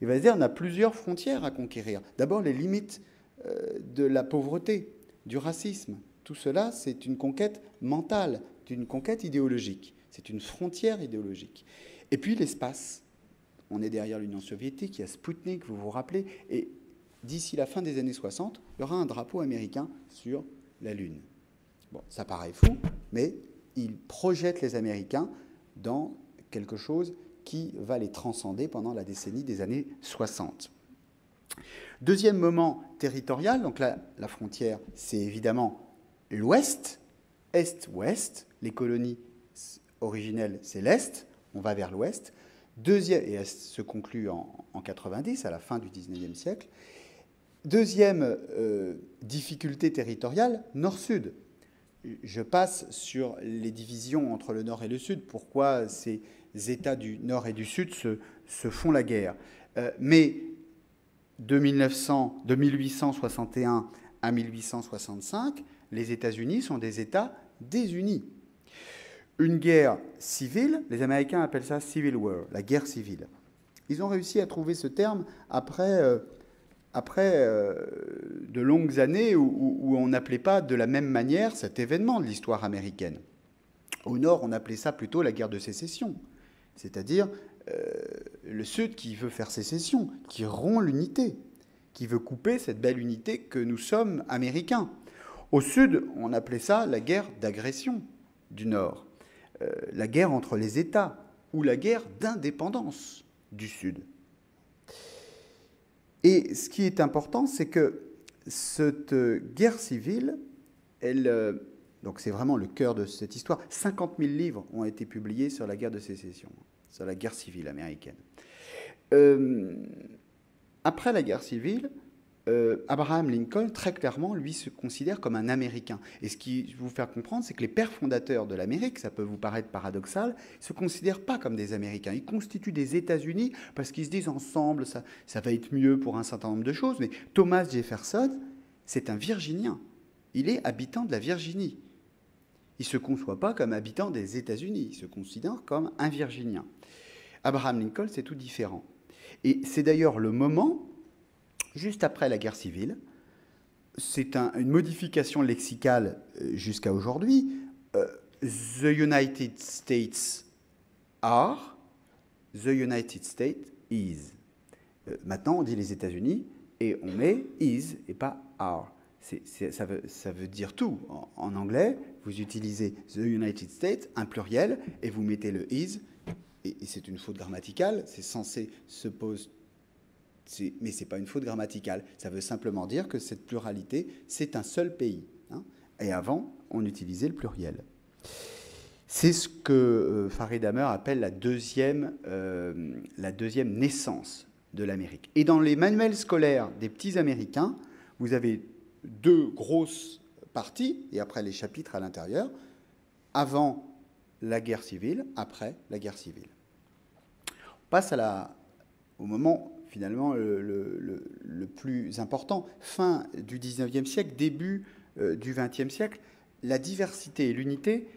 C: Il va se dire, on a plusieurs frontières à conquérir. D'abord, les limites de la pauvreté, du racisme. Tout cela, c'est une conquête mentale, c'est une conquête idéologique. C'est une frontière idéologique. Et puis l'espace. On est derrière l'Union soviétique, il y a Sputnik, vous vous rappelez. Et d'ici la fin des années 60, il y aura un drapeau américain sur la Lune. Bon, ça paraît fou, mais il projette les Américains dans quelque chose qui va les transcender pendant la décennie des années 60. Deuxième moment territorial, donc là, la frontière, c'est évidemment l'Ouest, Est-Ouest. Les colonies originelles, c'est l'Est, on va vers l'Ouest. Deuxième, et elle se conclut en 90, à la fin du 19e siècle. Deuxième difficulté territoriale, Nord-Sud. je passe sur les divisions entre le Nord et le Sud, pourquoi ces États du Nord et du Sud se font la guerre. Mais de 1861 à 1865, les États-Unis sont des États désunis. Une guerre civile, les Américains appellent ça Civil War, la guerre civile. Ils ont réussi à trouver ce terme après de longues années où on n'appelait pas de la même manière cet événement de l'histoire américaine. Au Nord, on appelait ça plutôt la guerre de sécession, c'est-à-dire le Sud qui veut faire sécession, qui rompt l'unité, qui veut couper cette belle unité que nous sommes Américains. Au Sud, on appelait ça la guerre d'agression du Nord, la guerre entre les États ou la guerre d'indépendance du Sud. Et ce qui est important, c'est que cette guerre civile, donc c'est vraiment le cœur de cette histoire. 50 000 livres ont été publiés sur la guerre de sécession, sur la guerre civile américaine. Après la guerre civile, Abraham Lincoln, très clairement, lui, se considère comme un Américain. Et ce qui va vous faire comprendre, c'est que les pères fondateurs de l'Amérique, ça peut vous paraître paradoxal, ne se considèrent pas comme des Américains. Ils constituent des États-Unis parce qu'ils se disent ensemble, ça va être mieux pour un certain nombre de choses. Mais Thomas Jefferson, c'est un Virginien. Il est habitant de la Virginie. Il ne se conçoit pas comme habitant des États-Unis. Il se considère comme un Virginien. Abraham Lincoln, c'est tout différent. Et c'est d'ailleurs le moment, juste après la guerre civile, c'est une modification lexicale jusqu'à aujourd'hui. The United States are, the United States is. Maintenant, on dit les États-Unis et on met is et pas are. Ça veut dire tout. En anglais, vous utilisez the United States, un pluriel, et vous mettez le is, et c'est une faute grammaticale, c'est censé se poser. Mais ce n'est pas une faute grammaticale. Ça veut simplement dire que cette pluralité, c'est un seul pays. Hein. Et avant, on utilisait le pluriel. C'est ce que Farid Hammer appelle la deuxième naissance de l'Amérique. Et dans les manuels scolaires des petits Américains, vous avez deux grosses parties, et après les chapitres à l'intérieur, avant la guerre civile, après la guerre civile. On passe au moment finalement le plus important, fin du XIXe siècle, début du XXe siècle, la diversité et l'unité,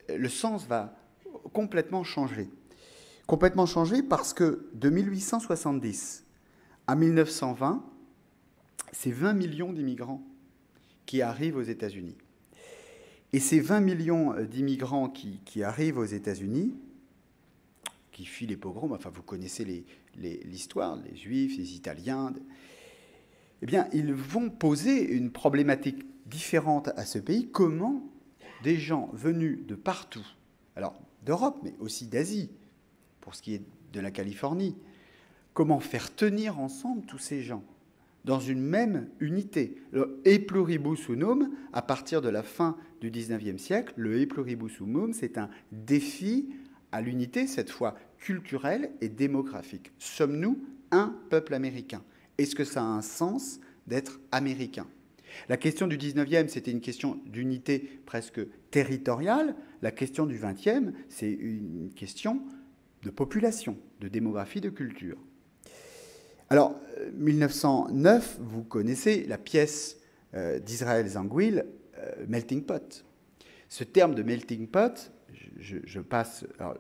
C: le sens va complètement changer. Complètement changer parce que de 1870 à 1920, c'est 20 millions d'immigrants qui arrivent aux États-Unis. Et ces 20 millions d'immigrants qui arrivent aux États-Unis, qui fuient les pogroms, enfin vous connaissez l'histoire, les Juifs, les Italiens, eh bien ils vont poser une problématique différente à ce pays. Comment des gens venus de partout, alors d'Europe, mais aussi d'Asie, pour ce qui est de la Californie, comment faire tenir ensemble tous ces gens dans une même unité. Le e pluribus unum, à partir de la fin du XIXe siècle, le e pluribus unum, c'est un défi à l'unité, cette fois culturelle et démographique. Sommes-nous un peuple américain? Est-ce que ça a un sens d'être américain? La question du XIXe, c'était une question d'unité presque territoriale. La question du XXe, c'est une question de population, de démographie, de culture. Alors, 1909, vous connaissez la pièce d'Israël Zangwill, Melting Pot. Ce terme de melting pot, je passe... Alors,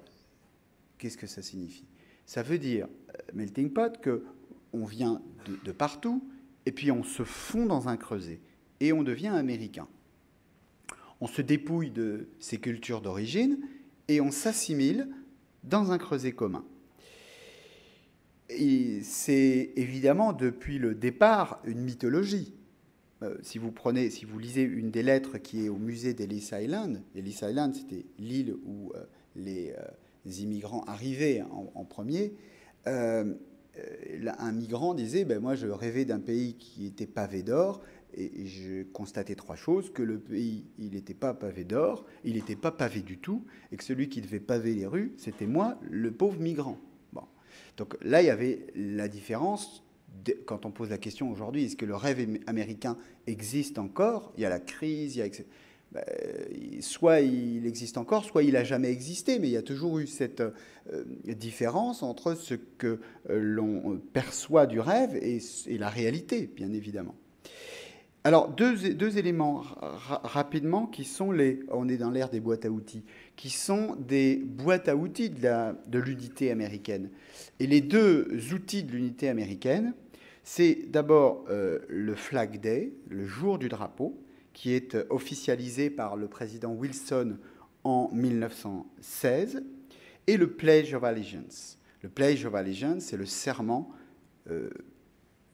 C: qu'est-ce que ça signifie? Ça veut dire, melting pot, qu'on vient de partout, et puis on se fond dans un creuset, et on devient américain. On se dépouille de ses cultures d'origine, et on s'assimile dans un creuset commun. Et c'est évidemment, depuis le départ, une mythologie. Si vous lisez une des lettres qui est au musée d'Ellis Island, Ellis Island, c'était l'île où les immigrants arrivaient en premier, un migrant disait, moi je rêvais d'un pays qui était pavé d'or, et je constatais trois choses, que le pays, il n'était pas pavé d'or, il n'était pas pavé du tout, et que celui qui devait paver les rues, c'était moi, le pauvre migrant. Bon. Donc là, il y avait la différence. Quand on pose la question aujourd'hui, est-ce que le rêve américain existe encore? Il y a la crise, soit il existe encore, soit il n'a jamais existé, mais il y a toujours eu cette différence entre ce que l'on perçoit du rêve et la réalité, bien évidemment. Alors, deux éléments rapidement qui sont on est dans l'ère des boîtes à outils, qui sont des boîtes à outils de l'unité américaine. Et les deux outils de l'unité américaine, c'est d'abord le Flag Day, le jour du drapeau, qui est officialisé par le président Wilson en 1916, et le Pledge of Allegiance. Le Pledge of Allegiance, c'est le serment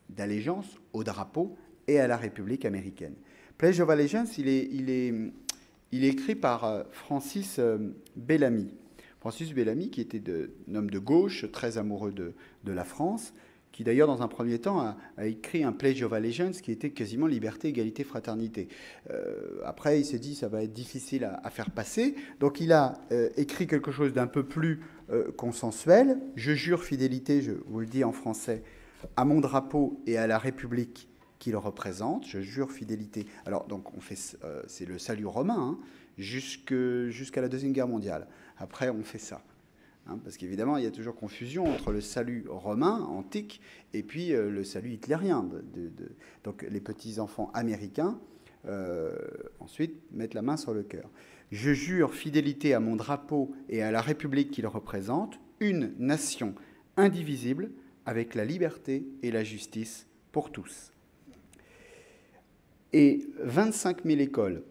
C: d'allégeance au drapeau et à la République américaine. Pledge of Allegiance, il est écrit par Francis Bellamy. Francis Bellamy, qui était un homme de gauche, très amoureux de la France, qui d'ailleurs, dans un premier temps, a écrit un Pledge of Allegiance qui était quasiment liberté, égalité, fraternité. Après, il s'est dit, ça va être difficile à faire passer. Donc, il a écrit quelque chose d'un peu plus consensuel. « Je jure fidélité », je vous le dis en français, « à mon drapeau et à la République qui le représente. Je jure fidélité. » Alors, donc, c'est le salut romain, hein, jusqu'à la Deuxième Guerre mondiale. Après, on fait ça. Hein, parce qu'évidemment, il y a toujours confusion entre le salut romain, antique, et puis le salut hitlérien. Donc, les petits-enfants américains, ensuite, mettent la main sur le cœur. « Je jure fidélité à mon drapeau et à la République qui le représente, une nation indivisible, avec la liberté et la justice pour tous. » Et 25 000 écoles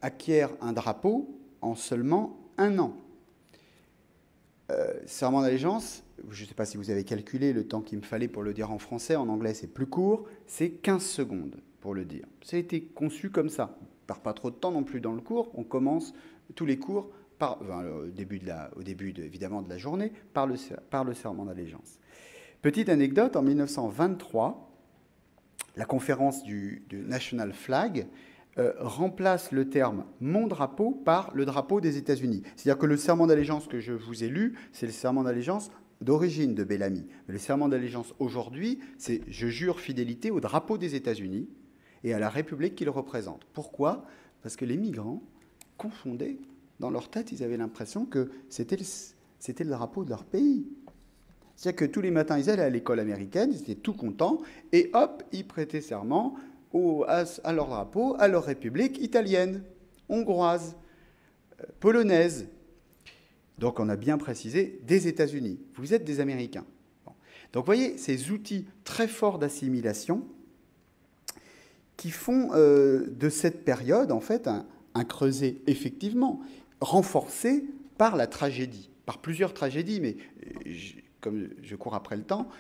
C: acquièrent un drapeau en seulement un an. Serment d'allégeance, je ne sais pas si vous avez calculé le temps qu'il me fallait pour le dire en français, en anglais c'est plus court, c'est 15 secondes pour le dire. Ça a été conçu comme ça. On ne perd pas trop de temps non plus dans le cours, on commence tous les cours au début évidemment de la journée par le serment d'allégeance. Petite anecdote, en 1923, la conférence du National Flag remplace le terme « mon drapeau » par le drapeau des États-Unis. C'est-à-dire que le serment d'allégeance que je vous ai lu, c'est le serment d'allégeance d'origine de Bellamy. Mais le serment d'allégeance aujourd'hui, c'est « je jure fidélité au drapeau des États-Unis et à la République qu'il représente ». Pourquoi ? Parce que les migrants confondaient. Dans leur tête, ils avaient l'impression que c'était le drapeau de leur pays. C'est-à-dire que tous les matins, ils allaient à l'école américaine, ils étaient tout contents, et hop, ils prêtaient serment à leur drapeau, à leur république italienne, hongroise, polonaise. Donc on a bien précisé des États-Unis. Vous êtes des Américains. Bon. Donc vous voyez, ces outils très forts d'assimilation qui font de cette période, en fait, un creuset effectivement renforcé par la tragédie, par plusieurs tragédies, mais comme je cours après le temps,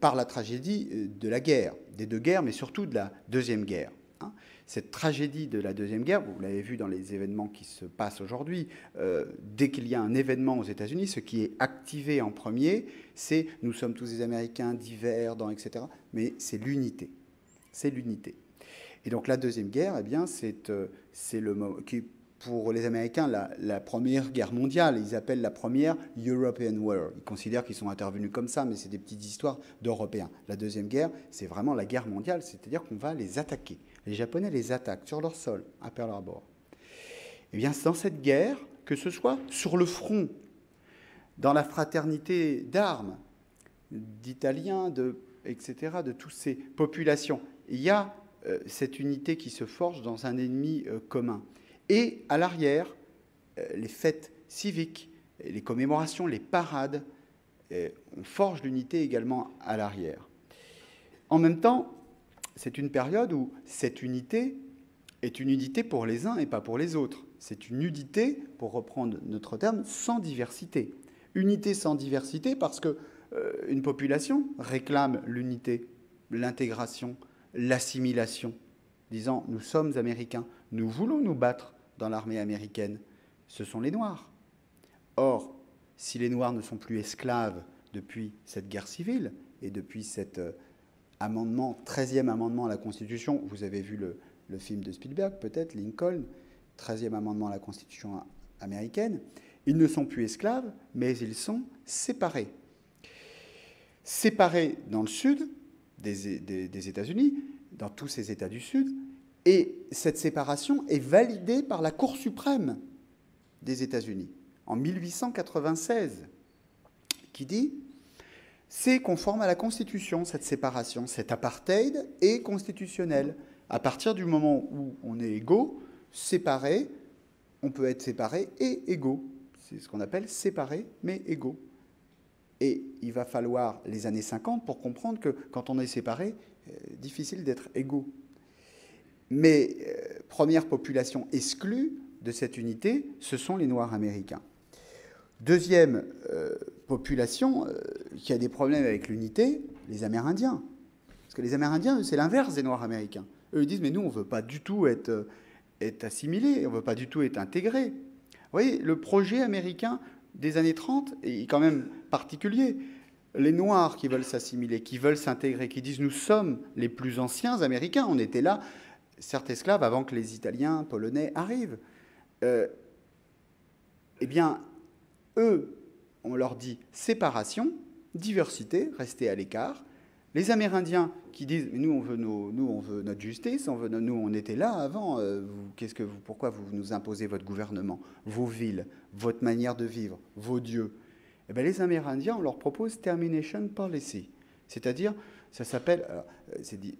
C: par la tragédie de la guerre, des deux guerres, mais surtout de la Deuxième Guerre. Hein. Cette tragédie de la Deuxième Guerre, vous l'avez vu dans les événements qui se passent aujourd'hui, dès qu'il y a un événement aux États-Unis, ce qui est activé en premier, c'est « nous sommes tous des Américains, divers, etc. » Mais c'est l'unité. C'est l'unité. Et donc la Deuxième Guerre, eh bien, c'est le moment qui, pour les Américains, la Première Guerre mondiale. Ils appellent la première European War. Ils considèrent qu'ils sont intervenus comme ça, mais c'est des petites histoires d'Européens. La Deuxième Guerre, c'est vraiment la guerre mondiale, c'est-à-dire qu'on va les attaquer. Les Japonais les attaquent sur leur sol, à Pearl Harbor. Eh bien, c'est dans cette guerre, que ce soit sur le front, dans la fraternité d'armes, d'Italiens, etc., de toutes ces populations, il y a cette unité qui se forge dans un ennemi commun. Et à l'arrière, les fêtes civiques, les commémorations, les parades, on forge l'unité également à l'arrière. En même temps, c'est une période où cette unité est une unité pour les uns et pas pour les autres. C'est une unité, pour reprendre notre terme, sans diversité. Unité sans diversité parce qu'une population réclame l'unité, l'intégration, l'assimilation, disant « nous sommes Américains, nous voulons nous battre dans l'armée américaine, ce sont les Noirs. » Or, si les Noirs ne sont plus esclaves depuis cette guerre civile et depuis cet amendement, 13e amendement à la Constitution, vous avez vu le film de Spielberg peut-être, Lincoln, 13e amendement à la Constitution américaine, ils ne sont plus esclaves, mais ils sont séparés. Séparés dans le sud des États-Unis, dans tous ces États du Sud, Et cette séparation est validée par la Cour suprême des États-Unis en 1896, qui dit « c'est conforme à la Constitution, cette séparation, cet apartheid est constitutionnel. À partir du moment où on est égaux, séparés, on peut être séparés et égaux. C'est ce qu'on appelle séparés mais égaux. » Et il va falloir les années 50 pour comprendre que quand on est séparés, difficile d'être égaux. Mais première population exclue de cette unité, ce sont les Noirs américains. Deuxième population qui a des problèmes avec l'unité, les Amérindiens. Parce que les Amérindiens, c'est l'inverse des Noirs américains. Eux, ils disent, mais nous, on ne veut pas du tout être assimilés, on ne veut pas du tout être intégrés. Vous voyez, le projet américain des années 30 est quand même particulier. Les Noirs qui veulent s'assimiler, qui veulent s'intégrer, qui disent, nous sommes les plus anciens Américains, on était là, certes esclaves, avant que les Italiens, Polonais arrivent. Eh bien, eux, on leur dit séparation, diversité, rester à l'écart. Les Amérindiens qui disent nous on veut notre justice, nous on était là avant. Pourquoi vous nous imposez votre gouvernement, vos villes, votre manière de vivre, vos dieux? Eh bien, les Amérindiens, on leur propose termination policy, c'est-à-dire ça s'appelle c'est dit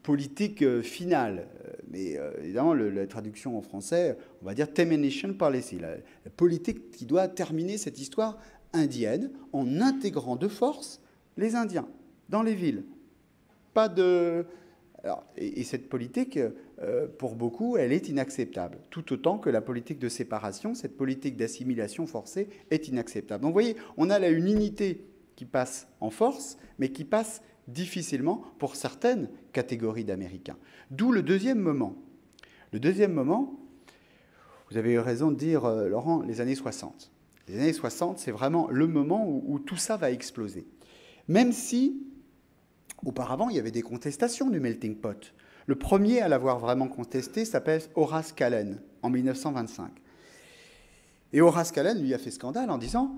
C: politique finale, mais évidemment la traduction en français, on va dire termination policy, la politique qui doit terminer cette histoire indienne en intégrant de force les Indiens dans les villes. Pas de... Alors, et cette politique, pour beaucoup, elle est inacceptable, tout autant que la politique de séparation, cette politique d'assimilation forcée est inacceptable. Donc vous voyez, on a là une unité qui passe en force, mais qui passe difficilement pour certaines catégories d'Américains. D'où le deuxième moment. Le deuxième moment, vous avez eu raison de dire, Laurent, les années 60. Les années 60, c'est vraiment le moment où tout ça va exploser. Même si, auparavant, il y avait des contestations du melting pot. Le premier à l'avoir vraiment contesté s'appelle Horace Kallen, en 1925. Et Horace Kallen, lui, a fait scandale en disant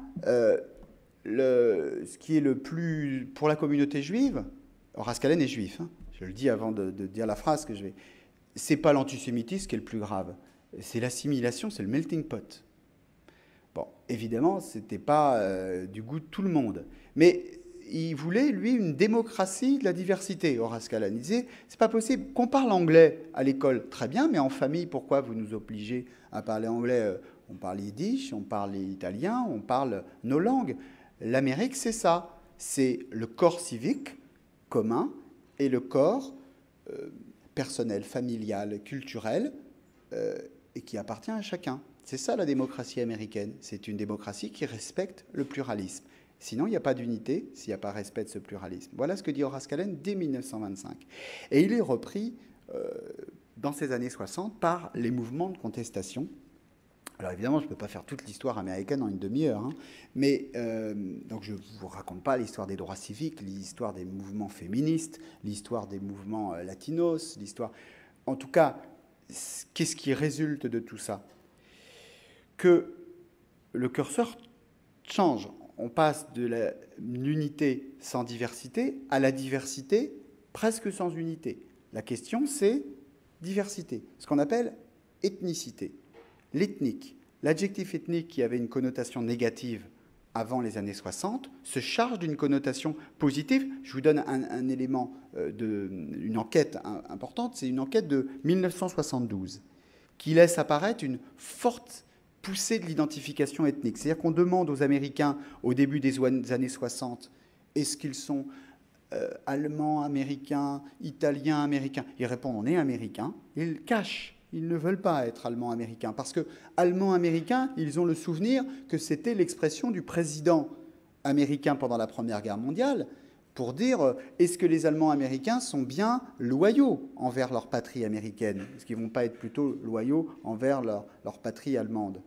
C: ce qui est le plus... Pour la communauté juive, Horace Kallen est juif, hein, je le dis avant de dire la phrase que je vais... C'est pas l'antisémitisme qui est le plus grave, c'est l'assimilation, c'est le melting pot. Bon, évidemment, ce n'était pas du goût de tout le monde. Mais il voulait, lui, une démocratie de la diversité, Horace Kallen. Il disait, c'est pas possible qu'on parle anglais à l'école, très bien, mais en famille, pourquoi vous nous obligez à parler anglais? On parle yiddish, on parle italien, on parle nos langues. L'Amérique, c'est ça. C'est le corps civique commun et le corps personnel, familial, culturel, et qui appartient à chacun. C'est ça la démocratie américaine. C'est une démocratie qui respecte le pluralisme. Sinon, il n'y a pas d'unité s'il n'y a pas respect de ce pluralisme. Voilà ce que dit Horace Kallen dès 1925. Et il est repris dans ces années 60 par les mouvements de contestation. Alors évidemment, je ne peux pas faire toute l'histoire américaine en une demi-heure, hein, mais donc je ne vous raconte pas l'histoire des droits civiques, l'histoire des mouvements féministes, l'histoire des mouvements latinos, l'histoire... En tout cas, qu'est-ce qui résulte de tout ça? Que le curseur change. On passe de l'unité sans diversité à la diversité presque sans unité. La question, c'est diversité, ce qu'on appelle ethnicité. L'ethnique, l'adjectif ethnique qui avait une connotation négative avant les années 60, se charge d'une connotation positive. Je vous donne un élément une enquête importante, c'est une enquête de 1972 qui laisse apparaître une forte poussée de l'identification ethnique. C'est-à-dire qu'on demande aux Américains, au début des années 60, est-ce qu'ils sont allemands, américains, italiens, américains? Ils répondent, on est américains. Ils cachent. Ils ne veulent pas être allemands-américains. Parce que allemands-américains, ils ont le souvenir que c'était l'expression du président américain pendant la Première Guerre mondiale pour dire est-ce que les Allemands-américains sont bien loyaux envers leur patrie américaine? Est-ce qu'ils ne vont pas être plutôt loyaux envers leur patrie allemande?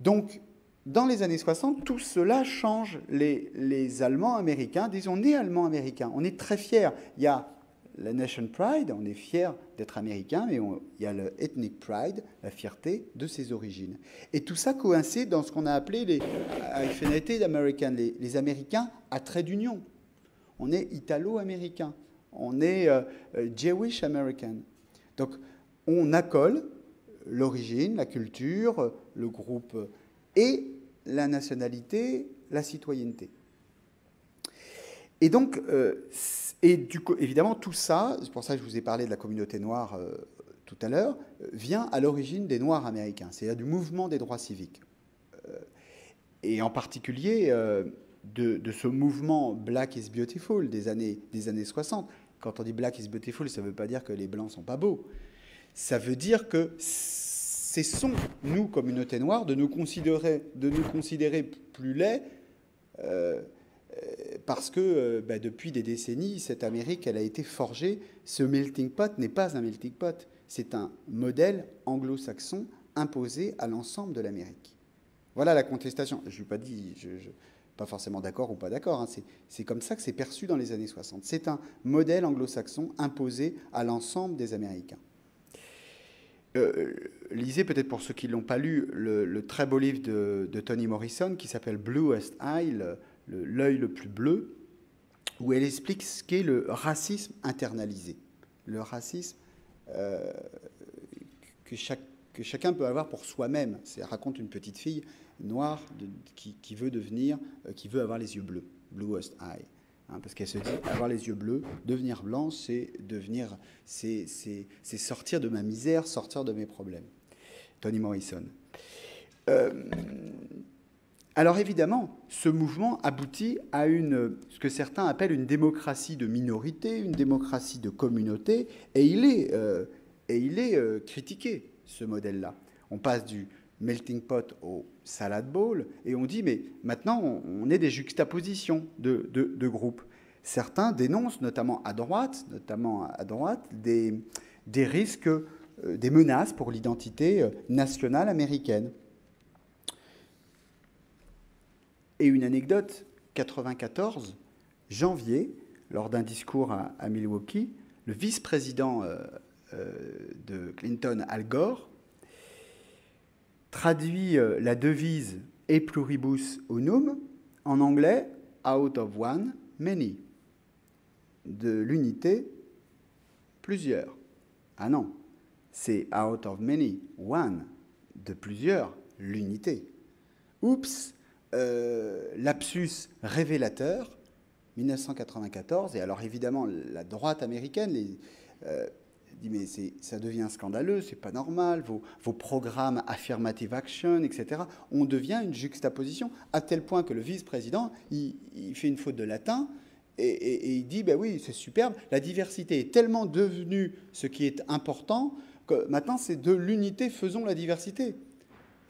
C: Donc, dans les années 60, tout cela change. Les Allemands-américains disent on est Allemands-américains, on est très fiers. Il y a la nation pride, on est fier d'être américain, mais il y a le ethnic pride, la fierté de ses origines. Et tout ça coïncide dans ce qu'on a appelé les United Americans, les Américains à trait d'union. On est italo-américain, on est Jewish American. Donc, on accole l'origine, la culture, le groupe et la nationalité, la citoyenneté. Et donc, évidemment, tout ça, c'est pour ça que je vous ai parlé de la communauté noire tout à l'heure, vient à l'origine des Noirs américains, c'est-à-dire du mouvement des droits civiques. Et en particulier de ce mouvement Black is Beautiful des années 60. Quand on dit Black is Beautiful, ça ne veut pas dire que les Blancs ne sont pas beaux. Ça veut dire que cessons, nous, communauté noire, de nous considérer plus laids parce que depuis des décennies, cette Amérique, elle a été forgée. Ce melting pot n'est pas un melting pot. C'est un modèle anglo-saxon imposé à l'ensemble de l'Amérique. Voilà la contestation. Je n'ai pas dit, pas forcément d'accord ou pas d'accord. Hein. C'est comme ça que c'est perçu dans les années 60. C'est un modèle anglo-saxon imposé à l'ensemble des Américains. Lisez peut-être pour ceux qui ne l'ont pas lu le très beau livre de Toni Morrison qui s'appelle Bluest Eye, l'œil le plus bleu, où elle explique ce qu'est le racisme internalisé. Le racisme que chacun peut avoir pour soi-même. Elle raconte une petite fille noire qui veut avoir les yeux bleus, Bluest Eye. Hein, parce qu'elle se dit, avoir les yeux bleus, devenir blanc, c'est sortir de ma misère, sortir de mes problèmes. Toni Morrison. Alors évidemment, ce mouvement aboutit à ce que certains appellent une démocratie de minorité, une démocratie de communauté, et il est critiqué, ce modèle-là. On passe du melting pot au salad bowl, et on dit, mais maintenant, on est des juxtapositions de groupes. Certains dénoncent, notamment à droite, des risques, des menaces pour l'identité nationale américaine. Et une anecdote, 1994, janvier, lors d'un discours à Milwaukee, le vice-président de Clinton, Al Gore, traduit la devise « E pluribus unum » en anglais « out of one, many ». De l'unité, plusieurs. Ah non, c'est « out of many, one ». De plusieurs, l'unité. Oups, lapsus révélateur, 1994. Et alors évidemment, la droite américaine dit mais ça devient scandaleux, c'est pas normal, vos programmes affirmative action, etc. On devient une juxtaposition à tel point que le vice-président, il fait une faute de latin et il dit ben oui, c'est superbe, la diversité est tellement devenue ce qui est important que maintenant c'est de l'unité, faisons la diversité.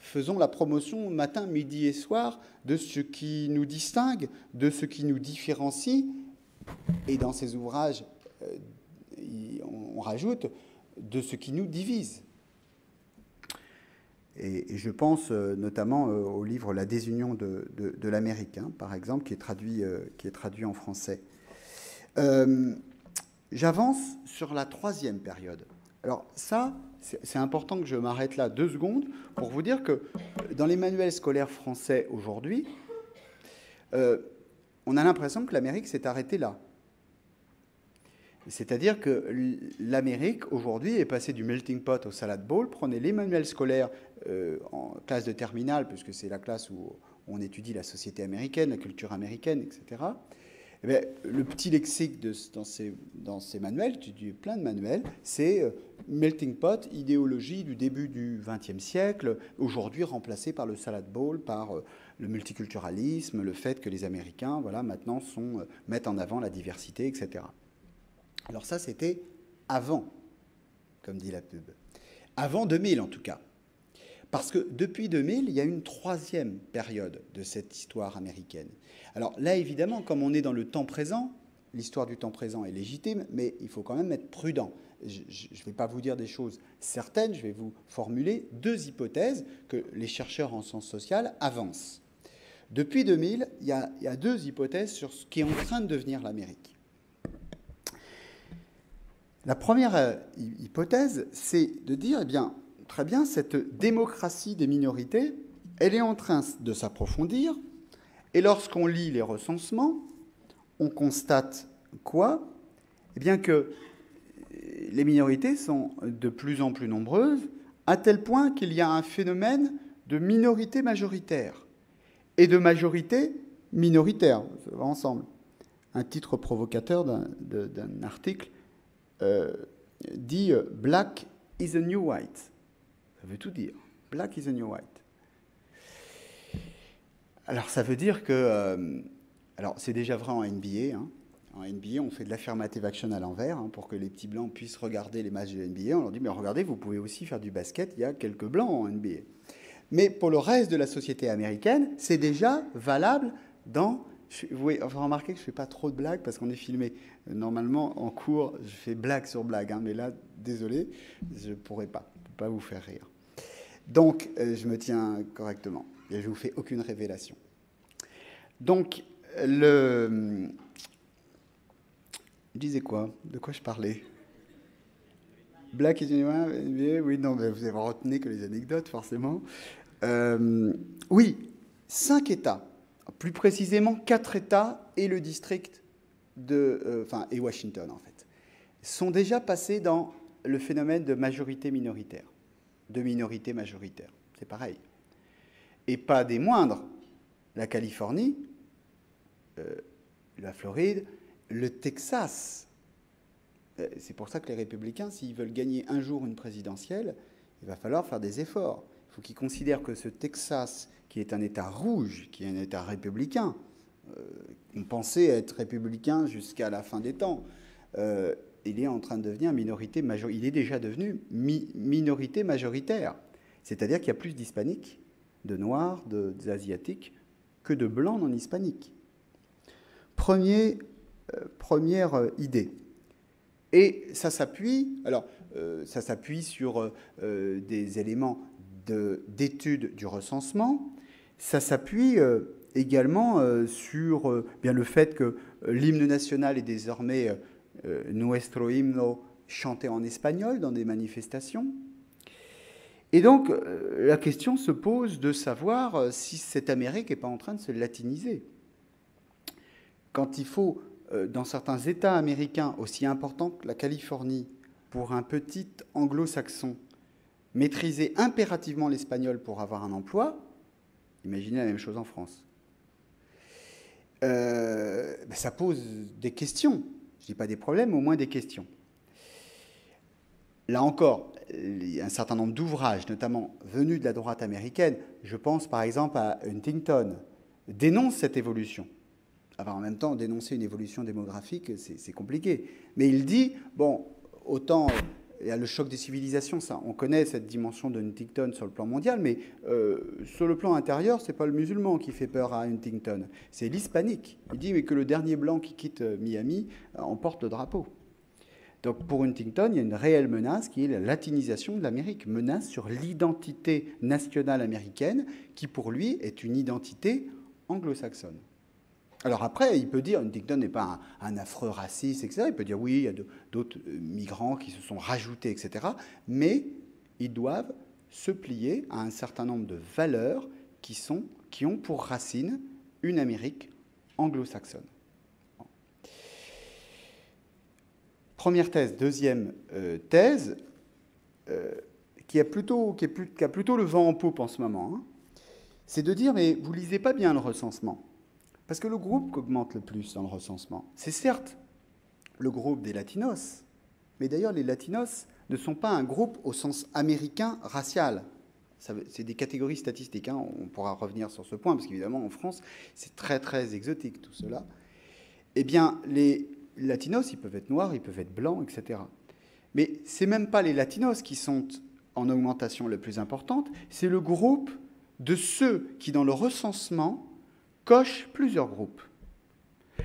C: Faisons la promotion matin, midi et soir de ce qui nous distingue, de ce qui nous différencie. Et dans ces ouvrages, on rajoute de ce qui nous divise. Et je pense notamment au livre « La désunion de l'Amérique », hein, par exemple, qui est traduit en français. J'avance sur la troisième période. Alors ça, c'est important que je m'arrête là 2 secondes pour vous dire que dans les manuels scolaires français aujourd'hui, on a l'impression que l'Amérique s'est arrêtée là. C'est-à-dire que l'Amérique, aujourd'hui, est passée du melting pot au salad bowl. Prenez les manuels scolaires en classe de terminale, puisque c'est la classe où on étudie la société américaine, la culture américaine, etc. Eh bien, le petit lexique dans ces manuels, plein de manuels, c'est melting pot, idéologie du début du XXe siècle, aujourd'hui remplacée par le salad bowl, par le multiculturalisme, le fait que les Américains, voilà, maintenant mettent en avant la diversité, etc. Alors ça, c'était avant, comme dit la pub. Avant 2000, en tout cas. Parce que depuis 2000, il y a une troisième période de cette histoire américaine. Alors là, évidemment, comme on est dans le temps présent, l'histoire du temps présent est légitime, mais il faut quand même être prudent. Je ne vais pas vous dire des choses certaines, je vais vous formuler 2 hypothèses que les chercheurs en sciences sociales avancent. Depuis 2000, il y a 2 hypothèses sur ce qui est en train de devenir l'Amérique. La première hypothèse, c'est de dire, eh bien, très bien, cette démocratie des minorités, elle est en train de s'approfondir. Et lorsqu'on lit les recensements, on constate quoi? Eh bien que les minorités sont de plus en plus nombreuses, à tel point qu'il y a un phénomène de minorité majoritaire et de majorité minoritaire, ça va ensemble. Un titre provocateur d'un article dit « Black is the new white ». Ça veut tout dire. « Black is the new white ». Alors ça veut dire que... alors c'est déjà vrai en NBA. Hein. En NBA, on fait de l'affirmative action à l'envers hein, pour que les petits blancs puissent regarder les matchs de NBA. On leur dit, mais regardez, vous pouvez aussi faire du basket, il y a quelques blancs en NBA. Mais pour le reste de la société américaine, c'est déjà valable dans... Vous remarquez que je ne fais pas trop de blagues parce qu'on est filmé. Normalement, en cours, je fais blague sur blague. Hein, mais là, désolé, je ne pourrais pas. Je ne peux pas vous faire rire. Donc, je me tiens correctement. Et je ne vous fais aucune révélation. Donc, je disais quoi? De quoi je parlais? Black is NBA, oui, non, mais vous avez retenu que les anecdotes, forcément. Oui, 5 États, plus précisément 4 États et le district et Washington, en fait, sont déjà passés dans le phénomène de majorité minoritaire, de minorité majoritaire. C'est pareil. Et pas des moindres. La Californie, la Floride, le Texas. C'est pour ça que les républicains, s'ils veulent gagner un jour une présidentielle, il va falloir faire des efforts. Il faut qu'ils considèrent que ce Texas, qui est un État rouge, qui est un État républicain, on pensait être républicain jusqu'à la fin des temps, il est en train de devenir minorité majoritaire. Il est déjà devenu minorité majoritaire. C'est-à-dire qu'il y a plus d'hispaniques, de noirs, d'asiatiques, que de blancs non hispaniques. Première idée. Et ça s'appuie, sur des éléments d'étude du recensement. Ça s'appuie également sur bien le fait que l'hymne national est désormais Nuestro himno chanté en espagnol dans des manifestations. Et donc, la question se pose de savoir si cette Amérique n'est pas en train de se latiniser. Quand il faut, dans certains États américains aussi importants que la Californie, pour un petit anglo-saxon, maîtriser impérativement l'espagnol pour avoir un emploi, imaginez la même chose en France. Ça pose des questions. Je ne dis pas des problèmes, au moins des questions. Là encore, il y a un certain nombre d'ouvrages, notamment venus de la droite américaine, je pense par exemple à Huntington, dénoncent cette évolution. Alors en même temps, dénoncer une évolution démographique, c'est compliqué. Mais il dit, bon, autant il y a le choc des civilisations, ça, on connaît cette dimension de Huntington sur le plan mondial, mais sur le plan intérieur, ce n'est pas le musulman qui fait peur à Huntington, c'est l'hispanique. Il dit mais que le dernier blanc qui quitte Miami emporte le drapeau. Donc pour Huntington, il y a une réelle menace qui est la latinisation de l'Amérique, menace sur l'identité nationale américaine qui pour lui est une identité anglo-saxonne. Alors après, il peut dire, Huntington n'est pas un affreux raciste, etc. Il peut dire oui, il y a d'autres migrants qui se sont rajoutés, etc. Mais ils doivent se plier à un certain nombre de valeurs qui ont pour racine une Amérique anglo-saxonne. Première thèse. Deuxième thèse, qui a plutôt le vent en poupe en ce moment, hein, c'est de dire, mais vous ne lisez pas bien le recensement. Parce que le groupe qui augmente le plus dans le recensement, c'est certes le groupe des Latinos, mais d'ailleurs les Latinos ne sont pas un groupe au sens américain racial. C'est des catégories statistiques, hein, on pourra revenir sur ce point, parce qu'évidemment en France, c'est très très exotique tout cela. Eh bien, les Latinos, ils peuvent être noirs, ils peuvent être blancs, etc. Mais ce n'est même pas les Latinos qui sont en augmentation la plus importante, c'est le groupe de ceux qui, dans le recensement, coche plusieurs groupes.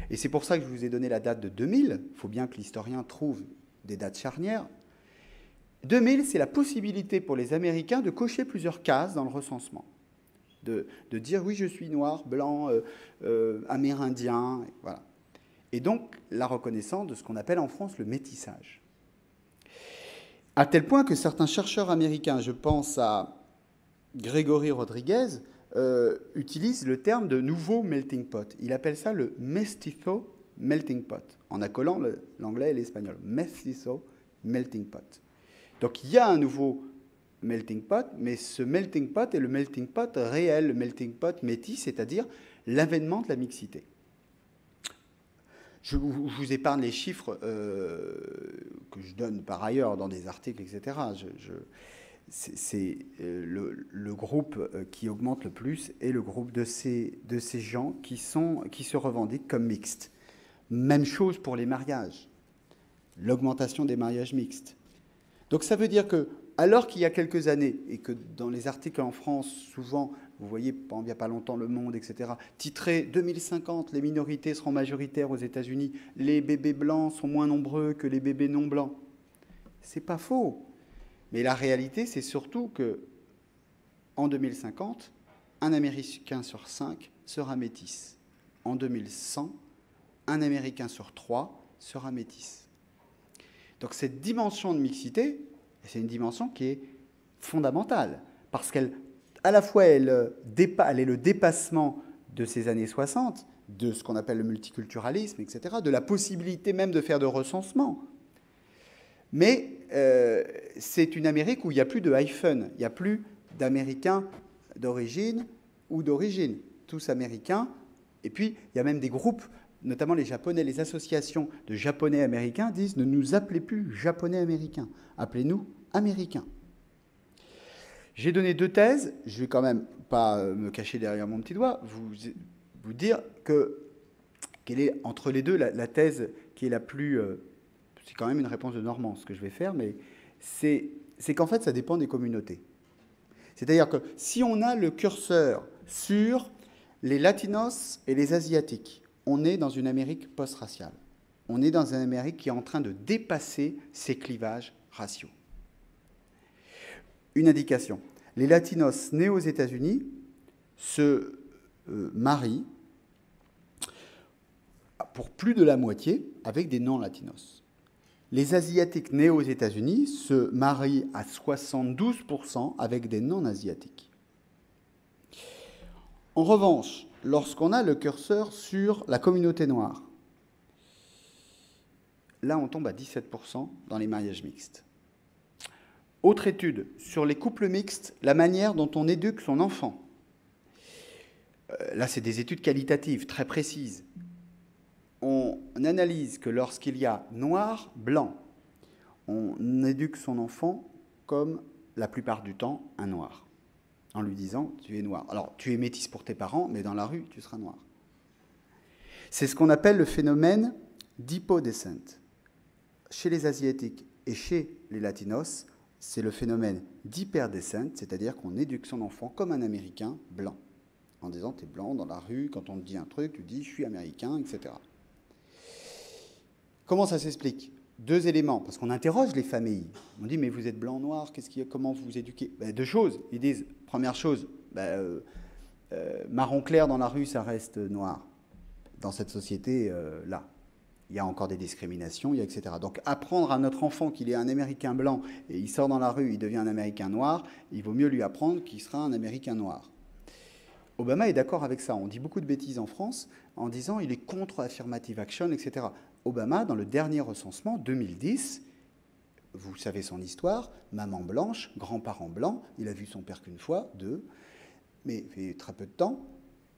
C: Et c'est pour ça que je vous ai donné la date de 2000. Il faut bien que l'historien trouve des dates charnières. 2000, c'est la possibilité pour les Américains de cocher plusieurs cases dans le recensement. De dire, oui, je suis noir, blanc, amérindien, voilà. Et donc, la reconnaissance de ce qu'on appelle en France le métissage. À tel point que certains chercheurs américains, je pense à Grégory Rodriguez, utilise le terme de nouveau melting pot. Il appelle ça le mestizo melting pot, en accolant l'anglais et l'espagnol. Mestizo melting pot. Donc il y a un nouveau melting pot, mais ce melting pot est le melting pot réel, le melting pot métis, c'est-à-dire l'avènement de la mixité. Je vous épargne les chiffres que je donne par ailleurs dans des articles, etc. C'est le groupe qui augmente le plus est le groupe de ces gens qui se revendiquent comme mixtes. Même chose pour les mariages, l'augmentation des mariages mixtes. Donc ça veut dire que, alors qu'il y a quelques années, et que dans les articles en France, souvent, vous voyez, il n'y a pas longtemps, Le Monde, etc., titré « 2050, les minorités seront majoritaires aux États-Unis, les bébés blancs sont moins nombreux que les bébés non blancs ». C'est pas faux. Mais la réalité, c'est surtout que en 2050, un Américain sur 5 sera métis. En 2100, un Américain sur 3 sera métis. Donc cette dimension de mixité, c'est une dimension qui est fondamentale, parce qu'à la fois, elle est le dépassement de ces années 60, de ce qu'on appelle le multiculturalisme, etc., de la possibilité même de faire de recensement. Mais c'est une Amérique où il n'y a plus de hyphen, il n'y a plus d'Américains d'origine ou d'origine, tous Américains. Et puis, il y a même des groupes, notamment les Japonais, les associations de Japonais américains disent « Ne nous appelez plus Japonais américains, appelez-nous Américains ». J'ai donné 2 thèses, je ne vais quand même pas me cacher derrière mon petit doigt, vous dire quelle est entre les deux la thèse qui est la plus... c'est quand même une réponse de Normand, ce que je vais faire, mais c'est qu'en fait, ça dépend des communautés. C'est-à-dire que si on a le curseur sur les latinos et les asiatiques, on est dans une Amérique post-raciale. On est dans une Amérique qui est en train de dépasser ces clivages raciaux. Une indication. Les latinos nés aux États-Unis se marient pour plus de la moitié avec des non-latinos. Les Asiatiques nés aux États-Unis se marient à 72% avec des non-asiatiques. En revanche, lorsqu'on a le curseur sur la communauté noire, là on tombe à 17% dans les mariages mixtes. Autre étude, sur les couples mixtes, la manière dont on éduque son enfant. Là, c'est des études qualitatives très précises. On analyse que lorsqu'il y a noir, blanc, on éduque son enfant comme, la plupart du temps, un noir, en lui disant « tu es noir ». Alors, tu es métis pour tes parents, mais dans la rue, tu seras noir. C'est ce qu'on appelle le phénomène d'hypodescent. Chez les Asiatiques et chez les Latinos, c'est le phénomène d'hyperdescent, c'est-à-dire qu'on éduque son enfant comme un Américain blanc, en disant « tu es blanc dans la rue, quand on te dit un truc, tu dis « je suis Américain », etc. Comment ça s'explique? 2 éléments, parce qu'on interroge les familles. On dit, mais vous êtes blanc, noir, comment vous vous éduquez? 2 choses. Ils disent, première chose, marron clair dans la rue, ça reste noir. Dans cette société-là, il y a encore des discriminations, etc. Donc apprendre à notre enfant qu'il est un Américain blanc et il sort dans la rue, il devient un Américain noir, il vaut mieux lui apprendre qu'il sera un Américain noir. Obama est d'accord avec ça. On dit beaucoup de bêtises en France en disant il est contre affirmative action, etc. Obama, dans le dernier recensement, 2010, vous savez son histoire, maman blanche, grands-parents blancs, il a vu son père qu'une fois, 2, mais il fait très peu de temps,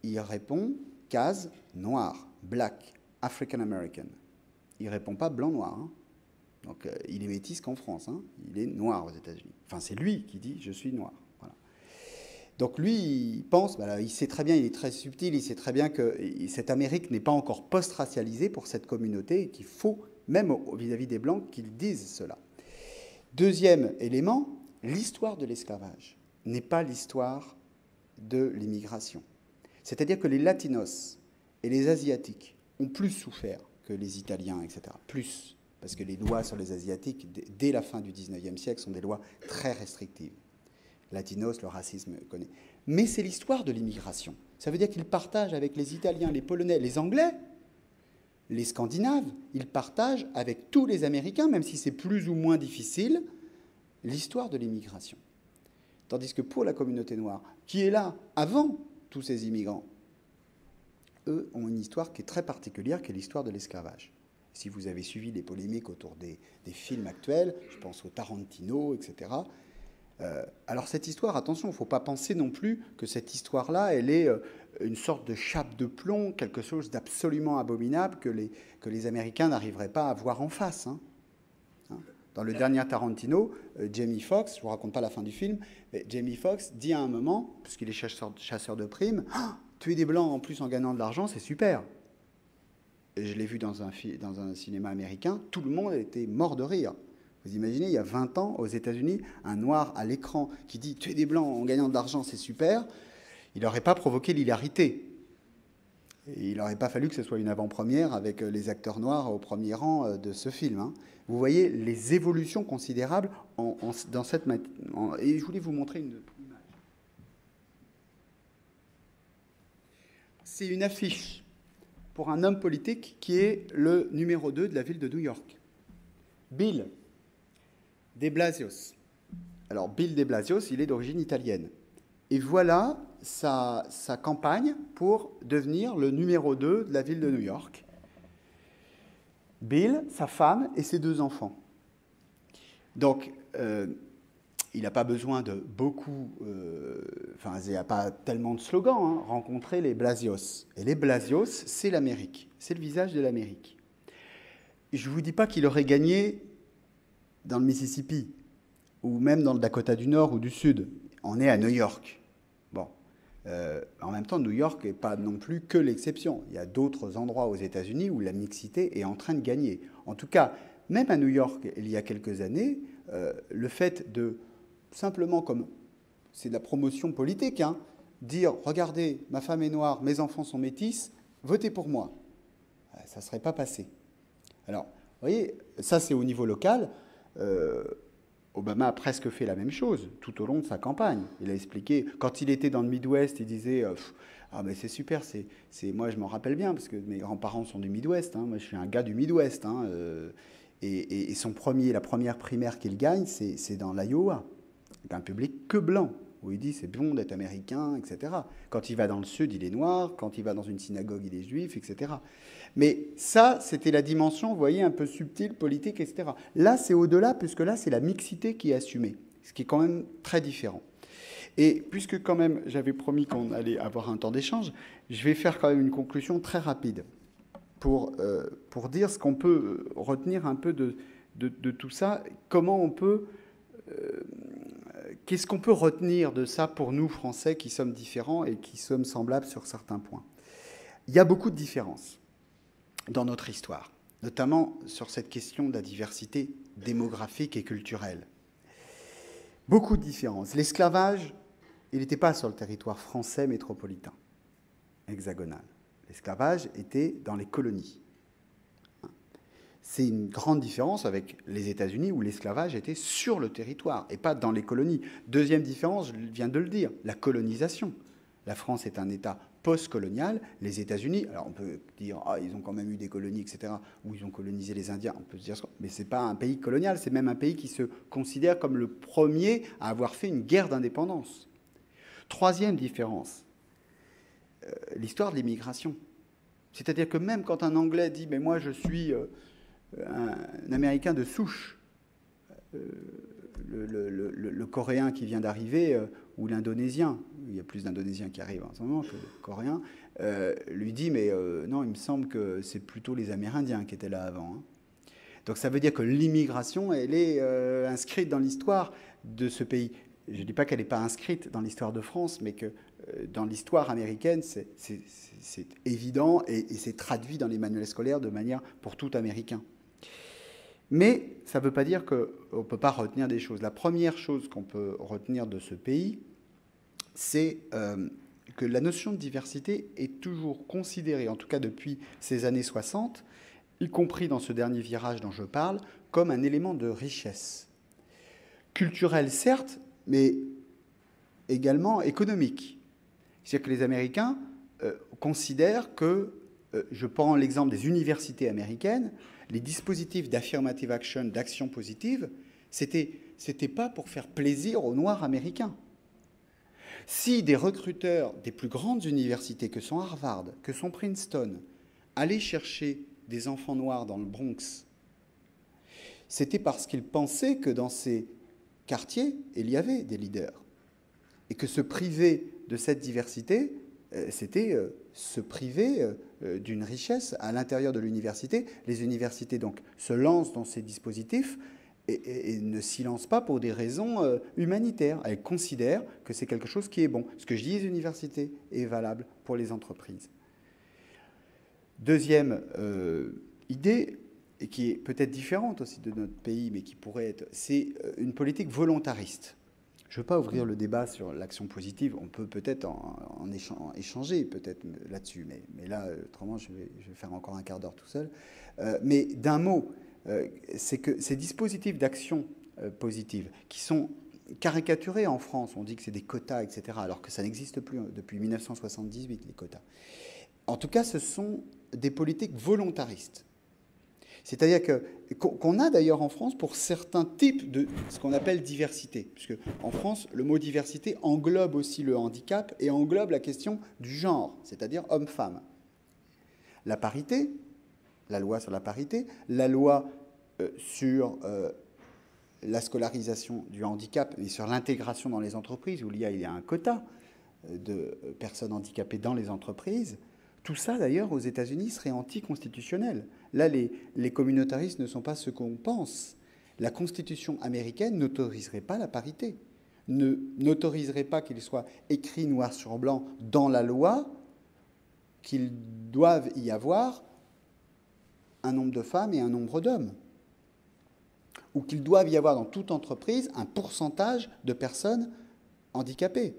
C: il répond case noir, black, African American. Il ne répond pas blanc-noir. Hein. Donc il est métis qu'en France, hein. Il est noir aux États-Unis. Enfin, c'est lui qui dit je suis noir. Voilà. Donc lui, il pense, il sait très bien, il est très subtil, il sait très bien que cette Amérique n'est pas encore post-racialisée pour cette communauté et qu'il faut, même vis-à-vis des Blancs, qu'ils disent cela. Deuxième élément, l'histoire de l'esclavage n'est pas l'histoire de l'immigration. C'est-à-dire que les Latinos et les Asiatiques ont plus souffert que les Italiens, etc. Plus, parce que les lois sur les Asiatiques, dès la fin du XIXe siècle, sont des lois très restrictives. Latinos, le racisme connaît. Mais c'est l'histoire de l'immigration. Ça veut dire qu'ils partagent avec les Italiens, les Polonais, les Anglais, les Scandinaves, ils partagent avec tous les Américains, même si c'est plus ou moins difficile, l'histoire de l'immigration. Tandis que pour la communauté noire, qui est là avant tous ces immigrants, eux ont une histoire qui est très particulière, qui est l'histoire de l'esclavage. si vous avez suivi les polémiques autour des films actuels, je pense au Tarantino, etc. Alors cette histoire, attention, il ne faut pas penser non plus que cette histoire-là, elle est une sorte de chape de plomb, quelque chose d'absolument abominable que les Américains n'arriveraient pas à voir en face. Hein. Dans le dernier Tarantino, Jamie Foxx, je ne vous raconte pas la fin du film, mais Jamie Foxx dit à un moment, puisqu'il est chasseur de primes, tuer des Blancs en plus en gagnant de l'argent, c'est super. Et je l'ai vu dans un cinéma américain, tout le monde était mort de rire. Vous imaginez, il y a 20 ans, aux États-Unis, un noir à l'écran qui dit « tuer des Blancs en gagnant de l'argent, c'est super », il n'aurait pas provoqué l'hilarité. Et il n'aurait pas fallu que ce soit une avant-première avec les acteurs noirs au premier rang de ce film. Hein. Vous voyez les évolutions considérables dans cette matière. Et je voulais vous montrer une image. C'est une affiche pour un homme politique qui est le numéro 2 de la ville de New York. Bill de Blasio. Alors, Bill de Blasio, il est d'origine italienne. Et voilà sa campagne pour devenir le numéro 2 de la ville de New York. Bill, sa femme et ses 2 enfants. Donc, il n'a pas besoin de beaucoup... il n'y a pas tellement de slogans. Hein, rencontrer les Blasios. Et les Blasios, c'est l'Amérique. C'est le visage de l'Amérique. Je ne vous dis pas qu'il aurait gagné dans le Mississippi, ou même dans le Dakota du Nord ou du Sud. On est à New York. Bon. En même temps, New York n'est pas non plus que l'exception. Il y a d'autres endroits aux États-Unis où la mixité est en train de gagner. En tout cas, même à New York, il y a quelques années, le fait de, simplement comme c'est de la promotion politique, hein, dire « Regardez, ma femme est noire, mes enfants sont métis, votez pour moi », ça ne serait pas passé. Alors, vous voyez, ça c'est au niveau local. Obama a presque fait la même chose tout au long de sa campagne. Il a expliqué, quand il était dans le Midwest, il disait ah mais c'est super, moi je m'en rappelle bien parce que mes grands-parents sont du Midwest, hein, moi je suis un gars du Midwest, hein, et la première primaire qu'il gagne, c'est dans l'Iowa, un public que blanc, où il dit c'est bon d'être américain, etc. Quand il va dans le sud, il est noir, quand il va dans une synagogue, il est juif, etc. Mais ça, c'était la dimension, vous voyez, un peu subtile, politique, etc. Là, c'est au-delà, puisque là, c'est la mixité qui est assumée, ce qui est quand même très différent. Et puisque quand même, j'avais promis qu'on allait avoir un temps d'échange, je vais faire quand même une conclusion très rapide pour dire ce qu'on peut retenir un peu de tout ça, comment on peut... Qu'est-ce qu'on peut retenir de ça pour nous, Français, qui sommes différents et qui sommes semblables sur certains points? Il y a beaucoup de différences dans notre histoire, notamment sur cette question de la diversité démographique et culturelle. Beaucoup de différences. L'esclavage, il n'était pas sur le territoire français métropolitain, hexagonal. L'esclavage était dans les colonies. C'est une grande différence avec les États-Unis où l'esclavage était sur le territoire et pas dans les colonies. Deuxième différence, je viens de le dire, la colonisation. La France est un État post-colonial. Les États-Unis, alors on peut dire ils ont quand même eu des colonies, etc., où ils ont colonisé les Indiens, on peut se dire ça, mais ce n'est pas un pays colonial, c'est même un pays qui se considère comme le premier à avoir fait une guerre d'indépendance. Troisième différence, l'histoire de l'immigration. C'est-à-dire que même quand un Anglais dit « mais moi je suis un Américain de souche », le Coréen qui vient d'arriver, ou l'Indonésien, il y a plus d'Indonésiens qui arrivent en ce moment que de Coréens, lui dit « mais non, il me semble que c'est plutôt les Amérindiens qui étaient là avant. Hein. » Donc ça veut dire que l'immigration, elle est inscrite dans l'histoire de ce pays. Je ne dis pas qu'elle n'est pas inscrite dans l'histoire de France, mais que dans l'histoire américaine, c'est évident et c'est traduit dans les manuels scolaires de manière pour tout Américain. Mais ça ne veut pas dire qu'on ne peut pas retenir des choses. La première chose qu'on peut retenir de ce pays, c'est que la notion de diversité est toujours considérée, en tout cas depuis ces années 60, y compris dans ce dernier virage dont je parle, comme un élément de richesse. Culturel, certes, mais également économique. C'est-à-dire que les Américains considèrent que, je prends l'exemple des universités américaines, les dispositifs d'affirmative action, d'action positive, c'était pas pour faire plaisir aux Noirs américains. Si des recruteurs des plus grandes universités que sont Harvard, que sont Princeton, allaient chercher des enfants noirs dans le Bronx, c'était parce qu'ils pensaient que dans ces quartiers, il y avait des leaders. Et que se priver de cette diversité, c'était se priver d'une richesse à l'intérieur de l'université. Les universités donc se lancent dans ces dispositifs et ne s'y lancent pas pour des raisons humanitaires. Elles considèrent que c'est quelque chose qui est bon. Ce que je dis des universités est valable pour les entreprises. Deuxième idée, et qui est peut-être différente aussi de notre pays, mais qui pourrait être, c'est une politique volontariste. Je ne veux pas ouvrir le débat sur l'action positive. On peut peut-être en échanger peut-être là-dessus, mais là, autrement, je vais faire encore un quart d'heure tout seul. Mais d'un mot, c'est que ces dispositifs d'action positive qui sont caricaturés en France, on dit que c'est des quotas, etc., alors que ça n'existe plus depuis 1978, les quotas. En tout cas, ce sont des politiques volontaristes. C'est-à-dire qu'on a d'ailleurs en France pour certains types de ce qu'on appelle diversité, puisque en France, le mot diversité englobe aussi le handicap et englobe la question du genre, c'est-à-dire homme-femme. La parité, la loi sur la parité, la loi sur la scolarisation du handicap et sur l'intégration dans les entreprises, où il y a un quota de personnes handicapées dans les entreprises. Tout ça, d'ailleurs, aux États-Unis, serait anticonstitutionnel. Là, les communautaristes ne sont pas ce qu'on pense. La Constitution américaine n'autoriserait pas la parité, n'autoriserait pas qu'il soit écrit noir sur blanc dans la loi qu'il doive y avoir un nombre de femmes et un nombre d'hommes, ou qu'il doive y avoir dans toute entreprise un pourcentage de personnes handicapées.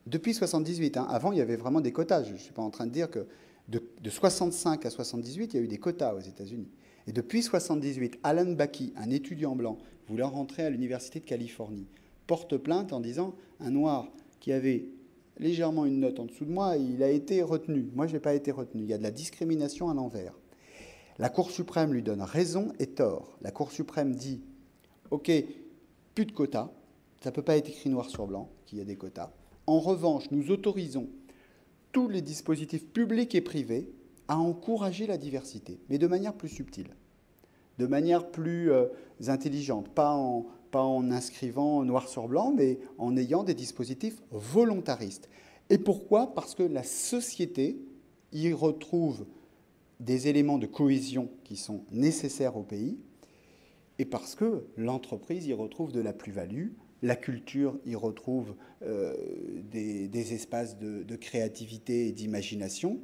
C: Depuis 1978, avant il y avait vraiment des quotas. Je ne suis pas en train de dire que de 65 à 78, il y a eu des quotas aux États-Unis. Et depuis 1978, Alan Bakke, un étudiant blanc voulant rentrer à l'Université de Californie, porte plainte en disant un noir qui avait légèrement une note en dessous de moi, il a été retenu. Moi, je n'ai pas été retenu. Il y a de la discrimination à l'envers. La Cour suprême lui donne raison et tort. La Cour suprême dit OK, plus de quotas, ça ne peut pas être écrit noir sur blanc qu'il y a des quotas. En revanche, nous autorisons tous les dispositifs publics et privés à encourager la diversité, mais de manière plus subtile, de manière plus intelligente, pas en inscrivant noir sur blanc, mais en ayant des dispositifs volontaristes. Et pourquoi ? Parce que la société y retrouve des éléments de cohésion qui sont nécessaires au pays, et parce que l'entreprise y retrouve de la plus-value. La culture y retrouve des espaces de créativité et d'imagination.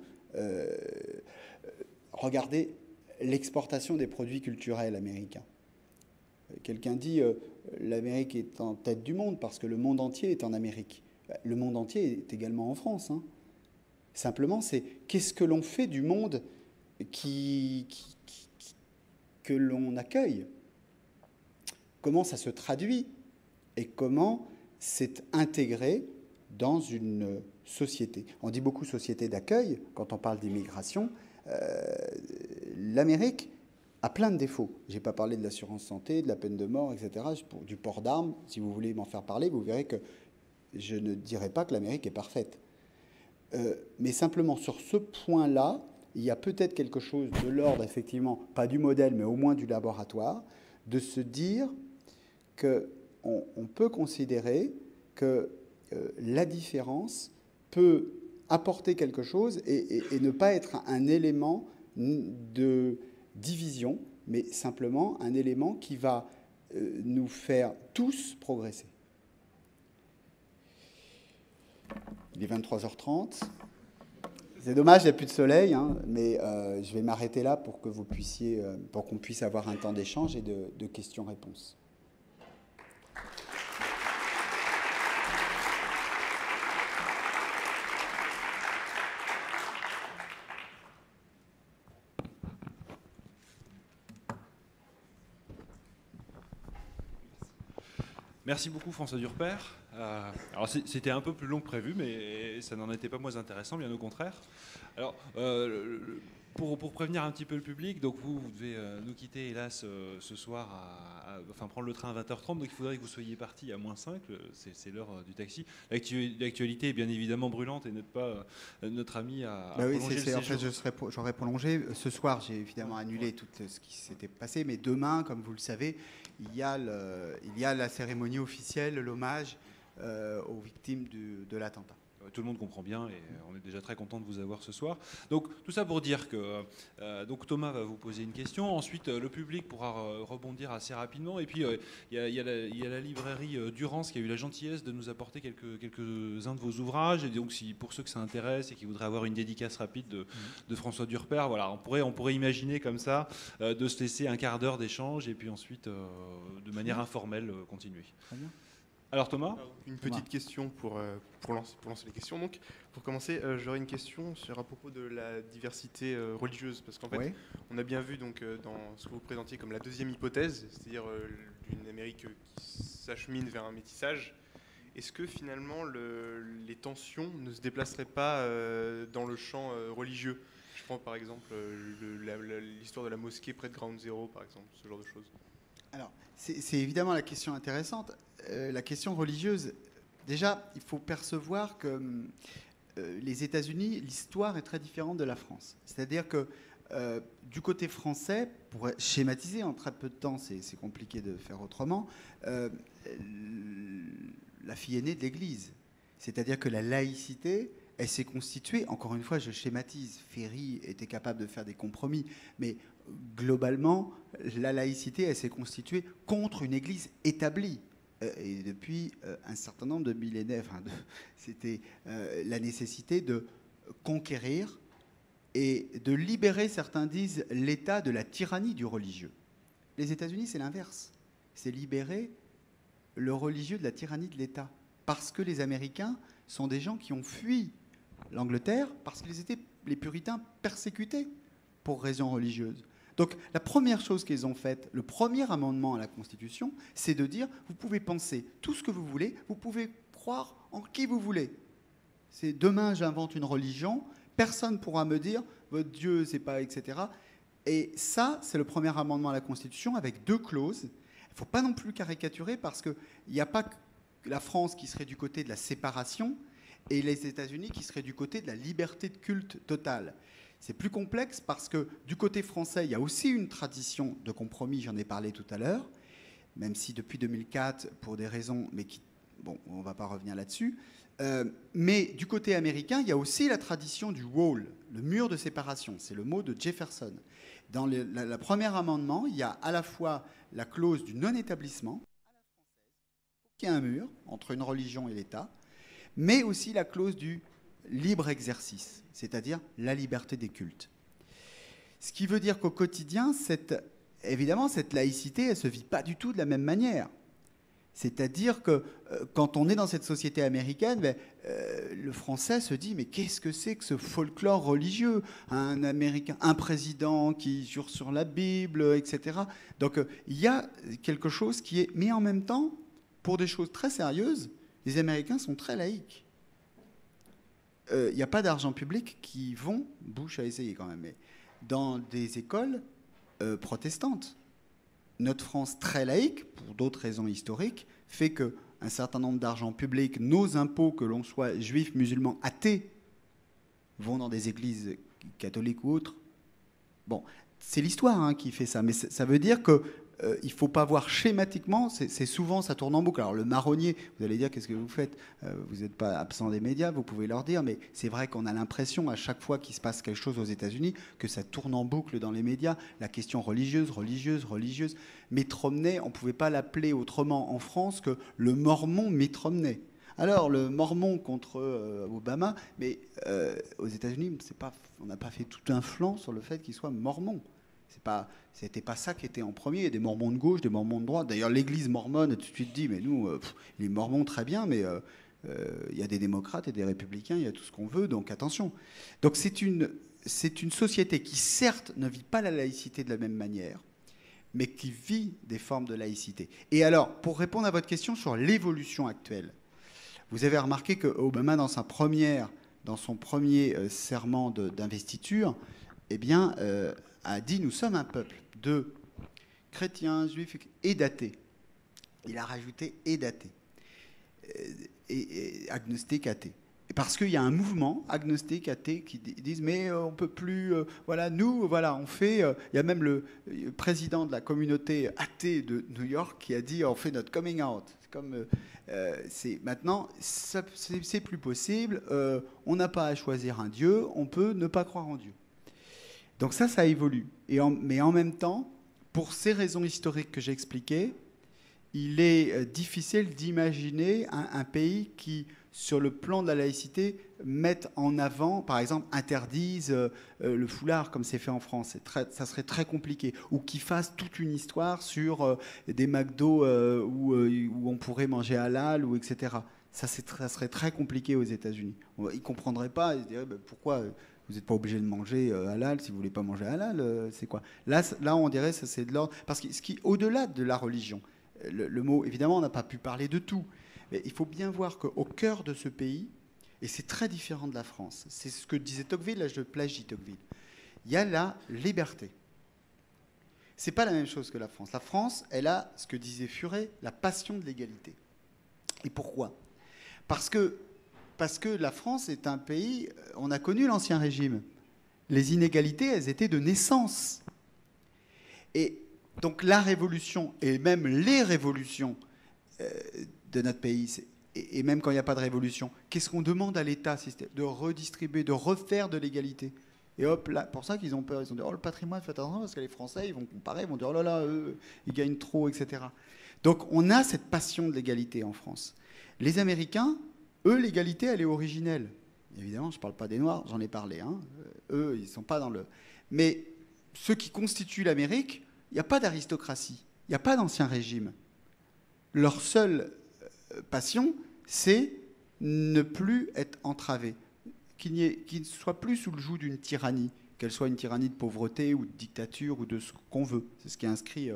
C: Regardez l'exportation des produits culturels américains. Quelqu'un dit l'Amérique est en tête du monde parce que le monde entier est en Amérique. Le monde entier est également en France. Hein. Simplement, c'est qu'est-ce que l'on fait du monde que l'on accueille ? Comment ça se traduit ? Et comment c'est intégré dans une société. On dit beaucoup société d'accueil quand on parle d'immigration. L'Amérique a plein de défauts. Je n'ai pas parlé de l'assurance santé, de la peine de mort, etc., du port d'armes. Si vous voulez m'en faire parler, vous verrez que je ne dirai pas que l'Amérique est parfaite. Mais simplement sur ce point-là, il y a peut-être quelque chose de l'ordre, effectivement, pas du modèle, mais au moins du laboratoire, de se dire que on peut considérer que la différence peut apporter quelque chose et ne pas être un élément de division, mais simplement un élément qui va nous faire tous progresser. Il est 23h30. C'est dommage, il n'y a plus de soleil, hein, mais je vais m'arrêter là pour que vous puissiez, pour qu'on puisse avoir un temps d'échange et de questions-réponses.
B: Merci beaucoup François Durper. Alors c'était un peu plus long que prévu, mais ça n'en était pas moins intéressant, bien au contraire. Alors pour prévenir un petit peu le public, donc vous devez nous quitter hélas ce soir enfin prendre le train à 20h30, donc il faudrait que vous soyez partis à -5, c'est l'heure du taxi. L'actualité est bien évidemment brûlante et n'aide pas notre ami à
C: oui,
B: prolonger le séjour.
C: en fait, j'aurais prolongé. Ce soir, j'ai évidemment annulé tout ce qui s'était passé, mais demain, comme vous le savez, il y a la cérémonie officielle, l'hommage aux victimes de l'attentat.
B: Tout le monde comprend bien et on est déjà très content de vous avoir ce soir. Donc tout ça pour dire que donc Thomas va vous poser une question. Ensuite, le public pourra rebondir assez rapidement. Et puis il y a la librairie Durance qui a eu la gentillesse de nous apporter quelques-uns de vos ouvrages. Et donc pour ceux que ça intéresse et qui voudraient avoir une dédicace rapide de François Durper, voilà, on pourrait imaginer comme ça de se laisser un quart d'heure d'échange et puis ensuite de manière informelle continuer.
C: Très bien.
B: Alors Thomas,
A: une petite question pour lancer les questions. Donc, pour commencer, j'aurais une question à propos de la diversité religieuse, parce qu'en fait, on a bien vu donc dans ce que vous présentiez comme la deuxième hypothèse, c'est-à-dire d'une Amérique qui s'achemine vers un métissage. Est-ce que finalement les tensions ne se déplaceraient pas dans le champ religieux? Je prends par exemple l'histoire de la mosquée près de Ground Zero, par exemple, ce genre de choses.
C: Alors, c'est évidemment la question intéressante. La question religieuse, déjà, il faut percevoir que les États-Unis, l'histoire est très différente de la France. C'est-à-dire que du côté français, pour schématiser en très peu de temps, c'est compliqué de faire autrement, la fille aînée de l'Église. C'est-à-dire que la laïcité, elle s'est constituée, encore une fois, je schématise, Ferry était capable de faire des compromis, mais globalement, la laïcité, elle s'est constituée contre une Église établie. Et depuis un certain nombre de millénaires, c'était la nécessité de conquérir et de libérer, certains disent, l'État de la tyrannie du religieux. Les États-Unis, c'est l'inverse. C'est libérer le religieux de la tyrannie de l'État. Parce que les Américains sont des gens qui ont fui l'Angleterre parce qu'ils étaient, les puritains, persécutés pour raisons religieuses. Donc la première chose qu'ils ont faite, le premier amendement à la Constitution, c'est de dire vous pouvez penser tout ce que vous voulez, vous pouvez croire en qui vous voulez. C'est demain j'invente une religion, personne ne pourra me dire votre Dieu c'est pas etc. Et ça c'est le premier amendement à la Constitution avec 2 clauses. Il ne faut pas non plus caricaturer parce qu'il n'y a pas que la France qui serait du côté de la séparation et les États-Unis qui seraient du côté de la liberté de culte totale. C'est plus complexe parce que du côté français, il y a aussi une tradition de compromis, j'en ai parlé tout à l'heure, même si depuis 2004, pour des raisons, mais qui, bon, on ne va pas revenir là-dessus, mais du côté américain, il y a aussi la tradition du wall, le mur de séparation, c'est le mot de Jefferson. Dans le premier amendement, il y a à la fois la clause du non-établissement, qu'il y a un mur entre une religion et l'État, mais aussi la clause du libre exercice, c'est-à-dire la liberté des cultes. Ce qui veut dire qu'au quotidien, évidemment, cette laïcité, elle ne se vit pas du tout de la même manière. C'est-à-dire que quand on est dans cette société américaine, le Français se dit « mais qu'est-ce que c'est que ce folklore religieux ? Un Américain, un président qui jure sur la Bible, etc. » Donc il y a quelque chose qui est... Mais en même temps, pour des choses très sérieuses, les Américains sont très laïques. Il n'y a pas d'argent public qui vont, Bush a essayé quand même, mais dans des écoles protestantes. Notre France très laïque, pour d'autres raisons historiques, fait qu'un certain nombre d'argent public, nos impôts, que l'on soit juifs, musulmans, athées, vont dans des églises catholiques ou autres. Bon, c'est l'histoire qui fait ça, mais ça veut dire que il ne faut pas voir schématiquement, c'est souvent ça tourne en boucle. Alors le marronnier, vous allez dire qu'est-ce que vous faites, vous n'êtes pas absent des médias, vous pouvez leur dire, mais c'est vrai qu'on a l'impression à chaque fois qu'il se passe quelque chose aux États-Unis que ça tourne en boucle dans les médias, la question religieuse. Mitt Romney, on ne pouvait pas l'appeler autrement en France que le mormon Mitt Romney. Alors le mormon contre Obama, mais aux États-Unis, on n'a pas fait tout un flanc sur le fait qu'il soit mormon. C'était pas ça qui était en premier. Il y a des mormons de gauche, des mormons de droite. D'ailleurs, l'église mormone, tout de suite dit, mais nous, les mormons, très bien, mais il y a des démocrates et des républicains, il y a tout ce qu'on veut, donc attention. Donc c'est une société qui, certes, ne vit pas la laïcité de la même manière, mais qui vit des formes de laïcité. Et alors, pour répondre à votre question sur l'évolution actuelle, vous avez remarqué que Obama, dans son premier serment d'investiture, a dit nous sommes un peuple de chrétiens, juifs et d'athées. Il a rajouté et d'athées, et agnostiques, athées. Parce qu'il y a un mouvement agnostique, athée, qui disent mais on peut plus, on fait. Il y a même le président de la communauté athée de New York qui a dit on fait notre coming out. Maintenant, c'est plus possible. On n'a pas à choisir un Dieu, on peut ne pas croire en Dieu. Donc ça évolue. Mais en même temps, pour ces raisons historiques que j'ai expliquées, il est difficile d'imaginer un pays qui, sur le plan de la laïcité, mette en avant, par exemple, interdise le foulard comme c'est fait en France. Ça serait très compliqué. Ou qui fasse toute une histoire sur des McDo où on pourrait manger halal, etc. Ça serait très compliqué aux États-Unis. Ils ne comprendraient pas. Ils se diraient pourquoi vous n'êtes pas obligé de manger halal si vous ne voulez pas manger halal. C'est quoi ? Là, on dirait que c'est de l'ordre. Parce que au-delà de la religion, le mot, évidemment, on n'a pas pu parler de tout. Mais il faut bien voir qu'au cœur de ce pays, et c'est très différent de la France, c'est ce que disait Tocqueville, là je plagie Tocqueville, il y a la liberté. C'est pas la même chose que la France. La France, elle a, ce que disait Furet, la passion de l'égalité. Et pourquoi ? Parce que la France est un pays, on a connu l'Ancien Régime. Les inégalités, elles étaient de naissance. Et donc la révolution, et même les révolutions de notre pays, et même quand il n'y a pas de révolution, qu'est-ce qu'on demande à l'État ? De redistribuer, de refaire de l'égalité. Et hop, là, pour ça qu'ils ont peur. Ils ont dit, le patrimoine, faites attention, parce que les Français, ils vont comparer, ils vont dire, oh là là, eux, ils gagnent trop, etc. Donc on a cette passion de l'égalité en France. Les Américains, eux, l'égalité, elle est originelle. Évidemment, je ne parle pas des Noirs, j'en ai parlé. Eux, ils ne sont pas dans le... Mais ceux qui constituent l'Amérique, il n'y a pas d'aristocratie, il n'y a pas d'ancien régime. Leur seule passion, c'est ne plus être entravé, qu'ils ne soient plus sous le joug d'une tyrannie, qu'elle soit une tyrannie de pauvreté ou de dictature ou de ce qu'on veut. C'est ce qui est inscrit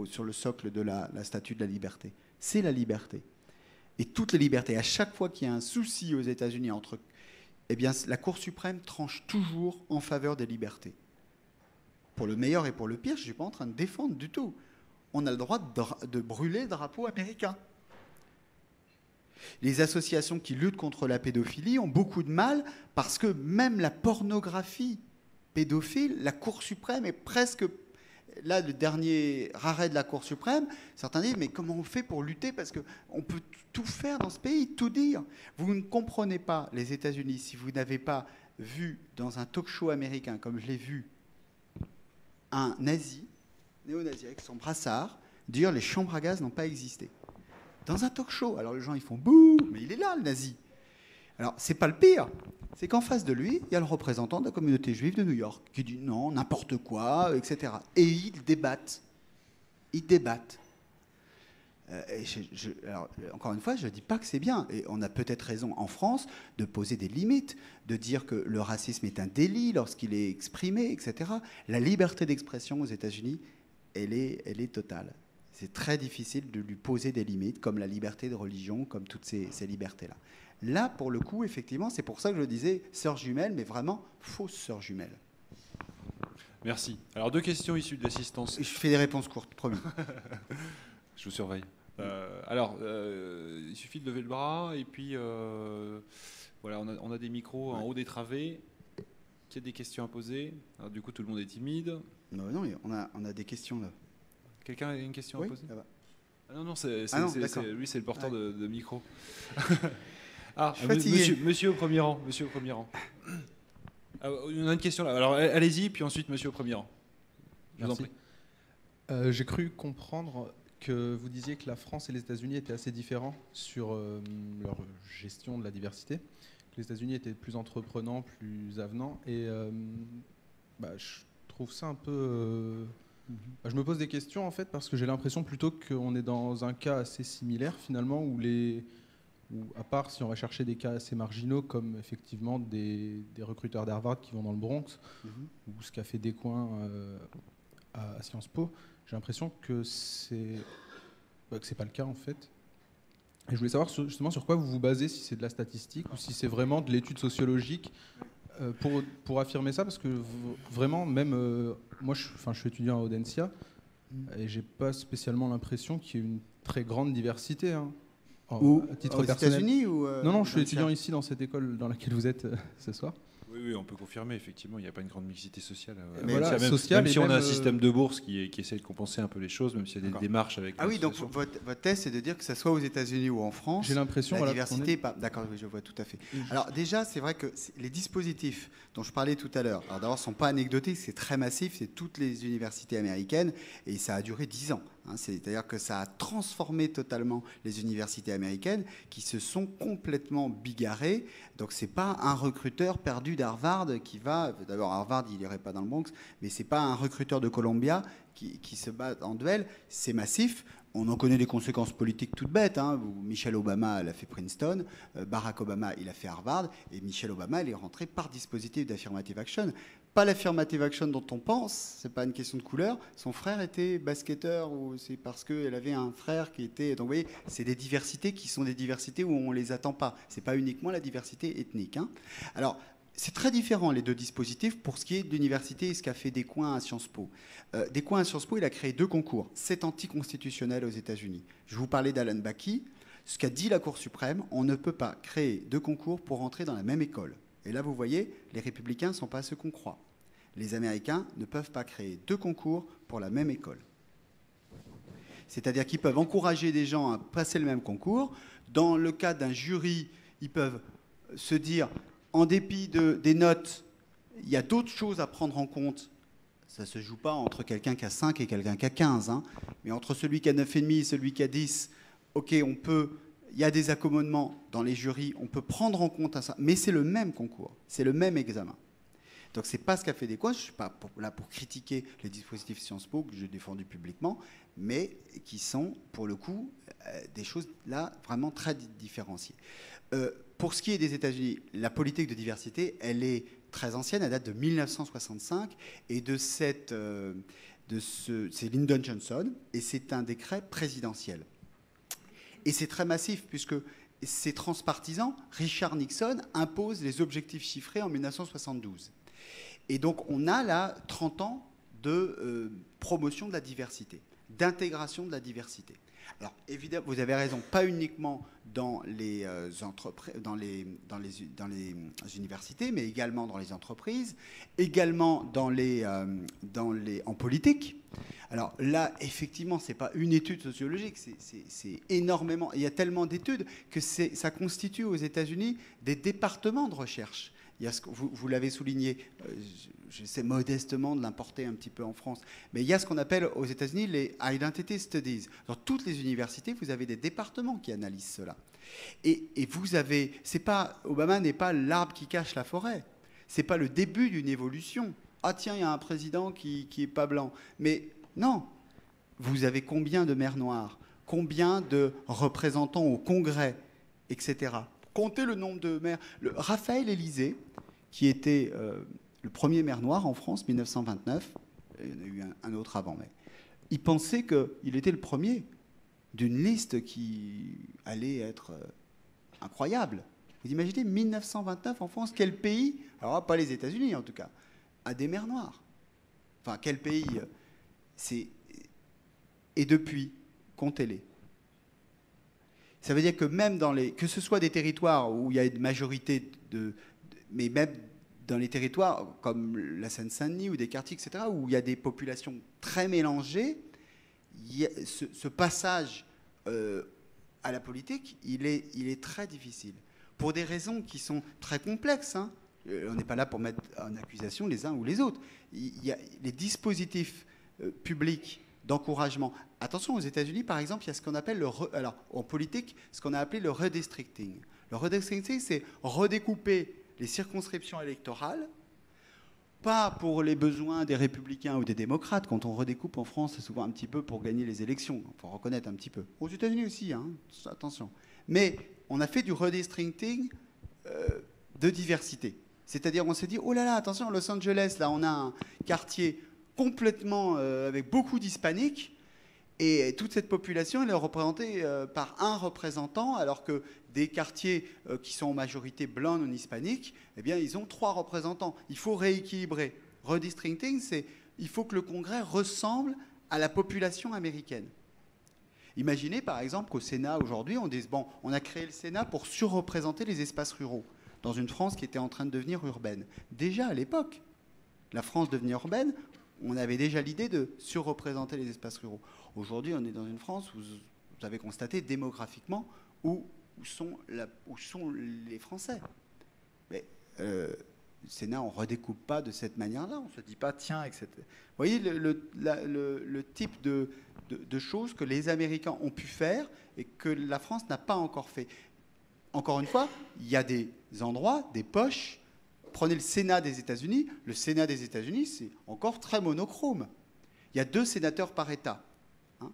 C: sur le socle de la statue de la liberté. C'est la liberté. Et toutes les libertés, à chaque fois qu'il y a un souci aux États-Unis la Cour suprême tranche toujours en faveur des libertés. Pour le meilleur et pour le pire, je ne suis pas en train de défendre du tout. On a le droit de brûler le drapeau américain. Les associations qui luttent contre la pédophilie ont beaucoup de mal parce que même la pornographie pédophile, la Cour suprême est presque... Là, le dernier arrêt de la Cour suprême, certains disent, mais comment on fait pour lutter ? Parce qu'on peut tout faire dans ce pays, tout dire. Vous ne comprenez pas les États-Unis si vous n'avez pas vu dans un talk-show américain, comme je l'ai vu, un nazi, néo-nazi avec son brassard, dire les chambres à gaz n'ont pas existé. Dans un talk-show. Alors les gens, ils font bouh, mais il est là, le nazi. Alors, c'est pas le pire. C'est qu'en face de lui, il y a le représentant de la communauté juive de New York qui dit non, n'importe quoi, etc. Et ils débattent. Ils débattent. Alors, encore une fois, je ne dis pas que c'est bien. Et on a peut-être raison en France de poser des limites, de dire que le racisme est un délit lorsqu'il est exprimé, etc. La liberté d'expression aux États-Unis, elle est totale. C'est très difficile de lui poser des limites, comme la liberté de religion, comme toutes ces libertés-là. Là, pour le coup, effectivement, c'est pour ça que je disais sœurs jumelles, mais vraiment fausses sœurs jumelles.
B: Merci. Alors, 2 questions issues de l'assistance.
C: Je fais des réponses courtes, promis.
B: Je vous surveille. Il suffit de lever le bras, et puis, voilà, on a des micros en haut des travées. Qui a des questions à poser ? Alors, du coup, tout le monde est timide.
C: Non, on a des questions, là.
B: Quelqu'un a une question à poser ?
C: Ça va.
B: Ah non, lui, c'est le porteur de micro. Monsieur au premier rang. Monsieur au premier rang. On a une question là. Alors allez-y, puis ensuite monsieur au premier rang. Je vous en prie.
D: J'ai cru comprendre que vous disiez que la France et les États-Unis étaient assez différents sur leur gestion de la diversité. Que les États-Unis étaient plus entreprenants, plus avenants. Et je trouve ça un peu... Je me pose des questions en fait parce que j'ai l'impression plutôt qu'on est dans un cas assez similaire finalement où à part si on va chercher des cas assez marginaux comme effectivement des recruteurs d'Harvard qui vont dans le Bronx ou ce qu'a fait Descoings à Sciences Po, j'ai l'impression que c'est pas le cas en fait. Et je voulais savoir justement sur quoi vous vous basez, si c'est de la statistique ou si c'est vraiment de l'étude sociologique Pour affirmer ça, parce que vraiment, même moi, je suis étudiant à Audencia et j'ai pas spécialement l'impression qu'il y ait une très grande diversité. Hein,
C: Ou
D: à titre
C: aux
D: personnel.
C: États-Unis ou
D: Non, je suis
C: Audencia
D: étudiant ici dans cette école dans laquelle vous êtes ce soir.
B: Oui, on peut confirmer, effectivement, il n'y a pas une grande mixité sociale.
C: Mais
D: voilà,
B: même,
D: sociale
B: même si
D: et
B: on a
D: même,
B: un système de bourse qui essaie de compenser un peu les choses, même s'il y a des
C: D'accord.
B: démarches avec.
C: Ah oui, donc
B: l'association.
C: votre thèse, c'est de dire que ça soit aux États-Unis ou en France,
D: J'ai l'impression
C: la
D: voilà,
C: diversité, pas. D'accord, oui, je vois tout à fait. Alors déjà, c'est vrai que les dispositifs dont je parlais tout à l'heure, alors d'abord, sont pas anecdotiques, c'est très massif, c'est toutes les universités américaines et ça a duré 10 ans. Hein, c'est-à-dire que ça a transformé totalement les universités américaines qui se sont complètement bigarrées. Donc c'est pas un recruteur perdu d'Harvard qui va. D'abord, Harvard, il irait pas dans le Bronx, mais c'est pas un recruteur de Columbia qui se bat en duel. C'est massif. On en connaît les conséquences politiques toutes bêtes. Hein. Michelle Obama, elle a fait Princeton. Barack Obama, il a fait Harvard. Et Michelle Obama, elle est rentrée par dispositif d'affirmative action. Pas l'affirmative action dont on pense, c'est pas une question de couleur. Son frère était basketteur ou c'est parce qu'elle avait un frère qui était. Donc vous voyez, c'est des diversités qui sont des diversités où on les attend pas. C'est pas uniquement la diversité ethnique. Hein. Alors, c'est très différent les deux dispositifs pour ce qui est de l'université et ce qu'a fait Descoings à Sciences Po. Descoings à Sciences Po, il a créé 2 concours. C'est anticonstitutionnel aux États-Unis. Je vous parlais d'Alan Bakke. Ce qu'a dit la Cour suprême, on ne peut pas créer 2 concours pour rentrer dans la même école. Et là, vous voyez, les républicains ne sont pas ce qu'on croit. Les Américains ne peuvent pas créer 2 concours pour la même école. C'est-à-dire qu'ils peuvent encourager des gens à passer le même concours. Dans le cas d'un jury, ils peuvent se dire, en dépit des notes, il y a d'autres choses à prendre en compte. Ça ne se joue pas entre quelqu'un qui a 5 et quelqu'un qui a 15. Hein. Mais entre celui qui a 9,5 et celui qui a 10, OK, on peut... Il y a des accommodements dans les jurys, on peut prendre en compte ça, mais c'est le même concours, c'est le même examen. Donc c'est pas ce qu'a fait Descoings, je ne suis pas là pour critiquer les dispositifs Sciences Po que j'ai défendus publiquement, mais qui sont pour le coup des choses là vraiment très différenciées. Pour ce qui est des États-Unis, la politique de diversité, elle est très ancienne, elle date de 1965, et c'est Lyndon Johnson, et c'est un décret présidentiel. Et c'est très massif, puisque c'est transpartisan. Richard Nixon impose les objectifs chiffrés en 1972. Et donc, on a là 30 ans de promotion de la diversité, d'intégration de la diversité. Alors, évidemment, vous avez raison, pas uniquement dans les entreprises, dans les universités, mais également dans les entreprises, également en politique. Alors là, effectivement, ce n'est pas une étude sociologique, c'est énormément. Il y a tellement d'études que ça constitue aux États-Unis des départements de recherche. Il y a vous l'avez souligné, j'essaie modestement de l'importer un petit peu en France, mais il y a ce qu'on appelle aux États-Unis les Identity Studies. Dans toutes les universités, vous avez des départements qui analysent cela. Et vous avez, Obama n'est pas l'arbre qui cache la forêt. C'est pas le début d'une évolution. Ah tiens, il y a un président qui est pas blanc. Mais non, vous avez combien de maires noirs, combien de représentants au Congrès, etc. Comptez le nombre de maires. Raphaël Élysée, qui était le premier maire noir en France, 1929, il y en a eu un autre avant, mais il pensait qu'il était le premier d'une liste qui allait être incroyable. Vous imaginez, 1929 en France, quel pays, alors pas les États-Unis en tout cas, a des maires noirs? Enfin, quel pays Et depuis, comptez-les. Ça veut dire que même que ce soit des territoires où il y a une majorité mais même dans les territoires comme la Seine-Saint-Denis ou des quartiers, etc., où il y a des populations très mélangées, ce passage à la politique, il est très difficile. Pour des raisons qui sont très complexes. Hein. On n'est pas là pour mettre en accusation les uns ou les autres. Il y a les dispositifs publics d'encouragement. Attention, aux États-Unis, par exemple, il y a ce qu'on appelle en politique, ce qu'on a appelé le redistricting. Le redistricting, c'est redécouper les circonscriptions électorales, pas pour les besoins des républicains ou des démocrates. Quand on redécoupe en France, c'est souvent un petit peu pour gagner les élections. Il faut reconnaître un petit peu. Aux États-Unis aussi, hein, attention. Mais on a fait du redistricting de diversité. C'est-à-dire, on s'est dit, oh là là, attention, Los Angeles, là, on a un quartier complètement avec beaucoup d'hispaniques, Et toute cette population, elle est représentée par un représentant, alors que des quartiers qui sont en majorité blancs non hispaniques, eh bien, ils ont 3 représentants. Il faut rééquilibrer. Redistricting, c'est il faut que le Congrès ressemble à la population américaine. Imaginez par exemple qu'au Sénat aujourd'hui, on dise bon, on a créé le Sénat pour surreprésenter les espaces ruraux dans une France qui était en train de devenir urbaine. Déjà à l'époque, la France devenait urbaine, on avait déjà l'idée de surreprésenter les espaces ruraux. Aujourd'hui, on est dans une France où vous avez constaté démographiquement où sont les Français. Mais le Sénat, on ne redécoupe pas de cette manière-là. On ne se dit pas, tiens, etc. Vous voyez le type de choses que les Américains ont pu faire et que la France n'a pas encore fait. Encore une fois, il y a des endroits, des poches. Prenez le Sénat des États-Unis. Le Sénat des États-Unis, c'est encore très monochrome. Il y a 2 sénateurs par État. Hein,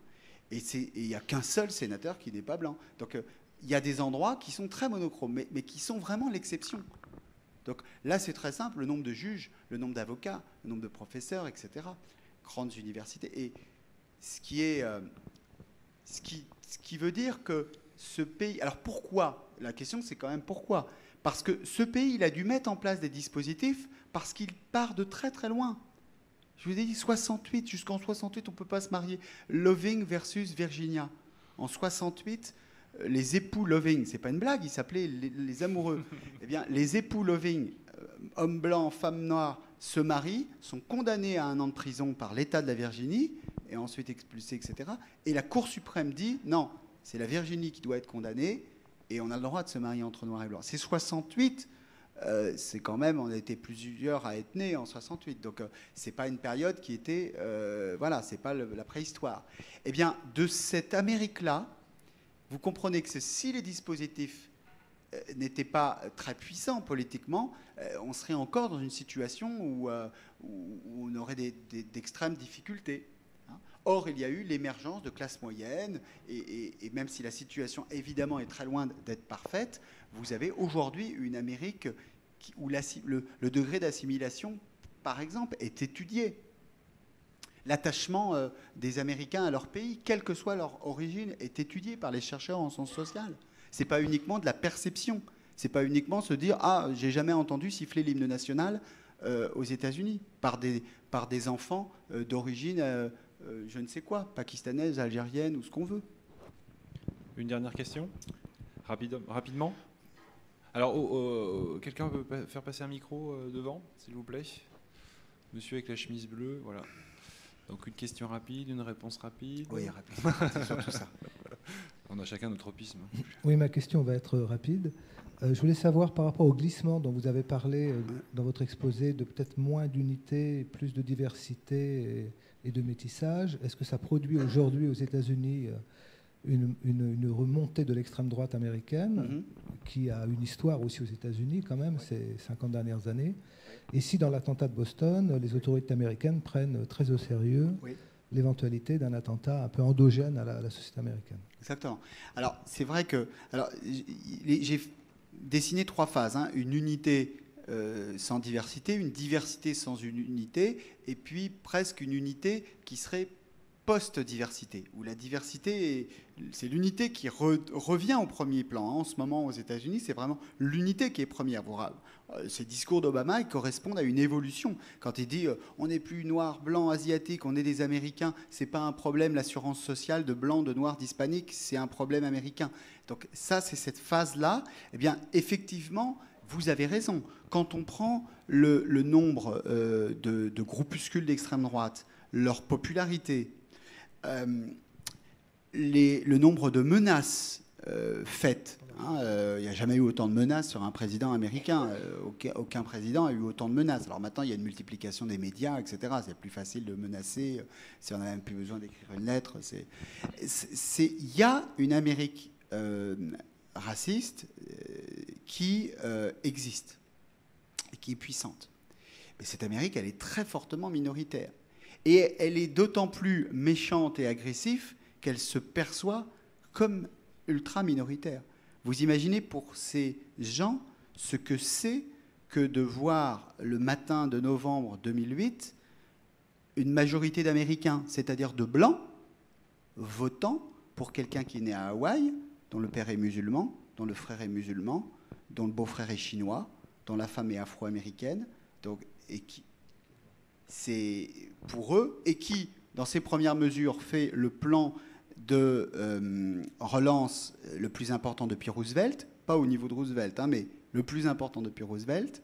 C: et il n'y a qu'un seul sénateur qui n'est pas blanc. Donc, il y a des endroits qui sont très monochromes, mais qui sont vraiment l'exception. Donc là, c'est très simple, le nombre de juges, le nombre d'avocats, le nombre de professeurs, etc. Grandes universités. Et ce qui veut dire que ce pays... Alors pourquoi? La question, c'est quand même pourquoi? Parce que ce pays, il a dû mettre en place des dispositifs parce qu'il part de très très loin. Je vous ai dit, 68, jusqu'en 68, on ne peut pas se marier. Loving versus Virginia. En 68... les époux Loving, c'est pas une blague, ils s'appelaient les amoureux. Eh bien, les époux Loving, hommes blancs, femmes noires, se marient, sont condamnés à 1 an de prison par l'État de la Virginie, et ensuite expulsés, etc. Et la Cour suprême dit, non, c'est la Virginie qui doit être condamnée, et on a le droit de se marier entre noirs et blancs. C'est 68, c'est quand même, on a été plusieurs à être nés en 68, donc c'est pas une période qui était, voilà, c'est pas la préhistoire. Eh bien, de cette Amérique-là, vous comprenez que si les dispositifs n'étaient pas très puissants politiquement, on serait encore dans une situation où on aurait d'extrêmes difficultés. Or, il y a eu l'émergence de classes moyennes, et même si la situation, évidemment, est très loin d'être parfaite, vous avez aujourd'hui une Amérique où le degré d'assimilation, par exemple, est étudié. L'attachement des Américains à leur pays, quelle que soit leur origine, est étudié par les chercheurs en sciences sociales. Ce n'est pas uniquement de la perception. Ce n'est pas uniquement se dire « Ah, j'ai jamais entendu siffler l'hymne national aux États-Unis par des enfants d'origine, je ne sais quoi, pakistanaise, algérienne ou ce qu'on veut. »
B: Une dernière question, rapidement. Alors, quelqu'un peut faire passer un micro devant, s'il vous plaît? Monsieur avec la chemise bleue, voilà. Donc une question rapide, une réponse rapide.
C: Oui, rapide, c'est surtout ça.
B: On a chacun notre tropisme.
E: Oui, ma question va être rapide. Je voulais savoir par rapport au glissement dont vous avez parlé dans votre exposé, de peut-être moins d'unité, plus de diversité et de métissage. Est-ce que ça produit aujourd'hui aux États-Unis une remontée de l'extrême droite américaine, qui a une histoire aussi aux États-Unis quand même, ces 50 dernières années? Et si dans l'attentat de Boston, les autorités américaines prennent très au sérieux l'éventualité d'un attentat un peu endogène à la société américaine?
C: Exactement. Alors, c'est vrai que... j'ai dessiné 3 phases. Hein. Une unité sans diversité, une diversité sans une unité, et puis presque une unité qui serait post-diversité, où la diversité, c'est l'unité qui revient au premier plan. En ce moment, aux États-Unis, c'est vraiment l'unité qui est première. Ces discours d'Obama, ils correspondent à une évolution. Quand il dit on n'est plus noir, blanc, asiatique, on est des Américains, c'est pas un problème, l'assurance sociale de blanc, de noir, d'hispanique, c'est un problème américain. Donc ça, c'est cette phase-là. Eh bien, effectivement, vous avez raison. Quand on prend le nombre de groupuscules d'extrême droite, leur popularité, le nombre de menaces faites. Il n'y a jamais eu autant de menaces sur un président américain. Aucun président a eu autant de menaces. Alors maintenant, il y a une multiplication des médias, etc. C'est plus facile de menacer. Si on n'a même plus besoin d'écrire une lettre. Il y a une Amérique raciste qui existe et qui est puissante. Mais cette Amérique, elle est très fortement minoritaire. Et elle est d'autant plus méchante et agressive qu'elle se perçoit comme ultra minoritaire. Vous imaginez pour ces gens ce que c'est que de voir le matin de novembre 2008 une majorité d'Américains, c'est-à-dire de Blancs, votant pour quelqu'un qui est né à Hawaï, dont le père est musulman, dont le frère est musulman, dont le beau-frère est chinois, dont la femme est afro-américaine, et qui, c'est pour eux, et qui, dans ses premières mesures, fait le plan de relance le plus important depuis Roosevelt, pas au niveau de Roosevelt, mais le plus important depuis Roosevelt,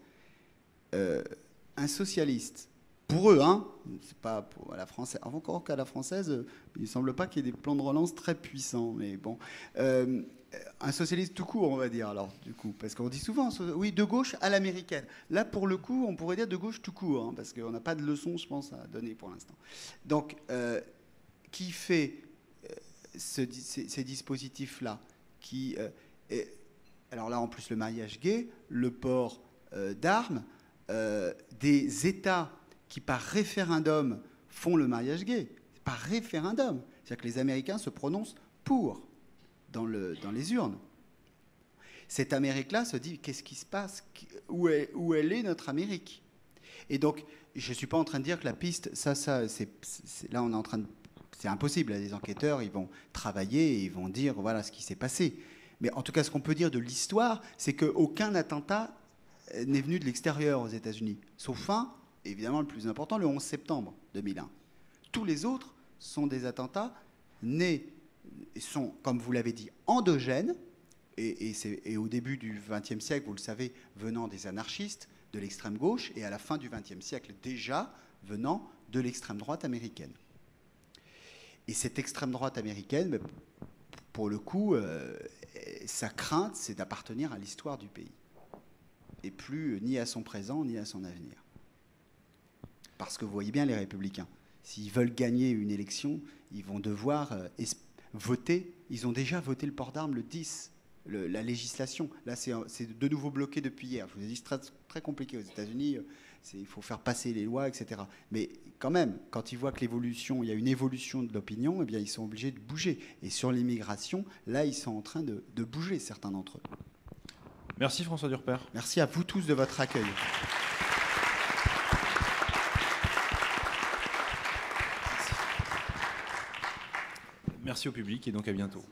C: un socialiste. Pour eux, c'est pas pour la française. Encore qu'à la française, il ne semble pas qu'il y ait des plans de relance très puissants, mais bon. Un socialiste tout court, on va dire, alors, du coup, parce qu'on dit souvent, oui, de gauche à l'américaine. Là, pour le coup, on pourrait dire de gauche tout court, parce qu'on n'a pas de leçon, je pense, à donner pour l'instant. Donc, qui fait ces dispositifs-là alors là, en plus, le mariage gay, le port d'armes, des États qui, par référendum, font le mariage gay. Par référendum. C'est-à-dire que les Américains se prononcent pour dans les urnes. Cette Amérique-là se dit, qu'est-ce qui se passe ? Où elle est notre Amérique ? Et donc, je ne suis pas en train de dire que la piste, là, on est en train de... C'est impossible. Les enquêteurs, ils vont travailler et ils vont dire, voilà ce qui s'est passé. Mais en tout cas, ce qu'on peut dire de l'histoire, c'est qu'aucun attentat n'est venu de l'extérieur aux États-Unis. Sauf un, évidemment le plus important, le 11 septembre 2001. Tous les autres sont des attentats nés, sont, comme vous l'avez dit, endogènes, et au début du XXe siècle, vous le savez, venant des anarchistes, de l'extrême gauche, et à la fin du XXe siècle, déjà venant de l'extrême droite américaine. Et cette extrême droite américaine, pour le coup, sa crainte, c'est d'appartenir à l'histoire du pays, et plus ni à son présent, ni à son avenir. Parce que vous voyez bien les républicains, s'ils veulent gagner une élection, ils vont devoir voter. Ils ont déjà voté le port d'armes le 10, la législation. Là, c'est de nouveau bloqué depuis hier. Je vous ai dit, c'est très, très compliqué aux États-Unis. Il faut faire passer les lois, etc. Mais quand même, quand ils voient que il y a une évolution de l'opinion, eh bien, ils sont obligés de bouger. Et sur l'immigration, là, ils sont en train de bouger, certains d'entre eux.
B: Merci François Durper.
C: Merci à vous tous de votre accueil.
B: Merci au public et donc à bientôt.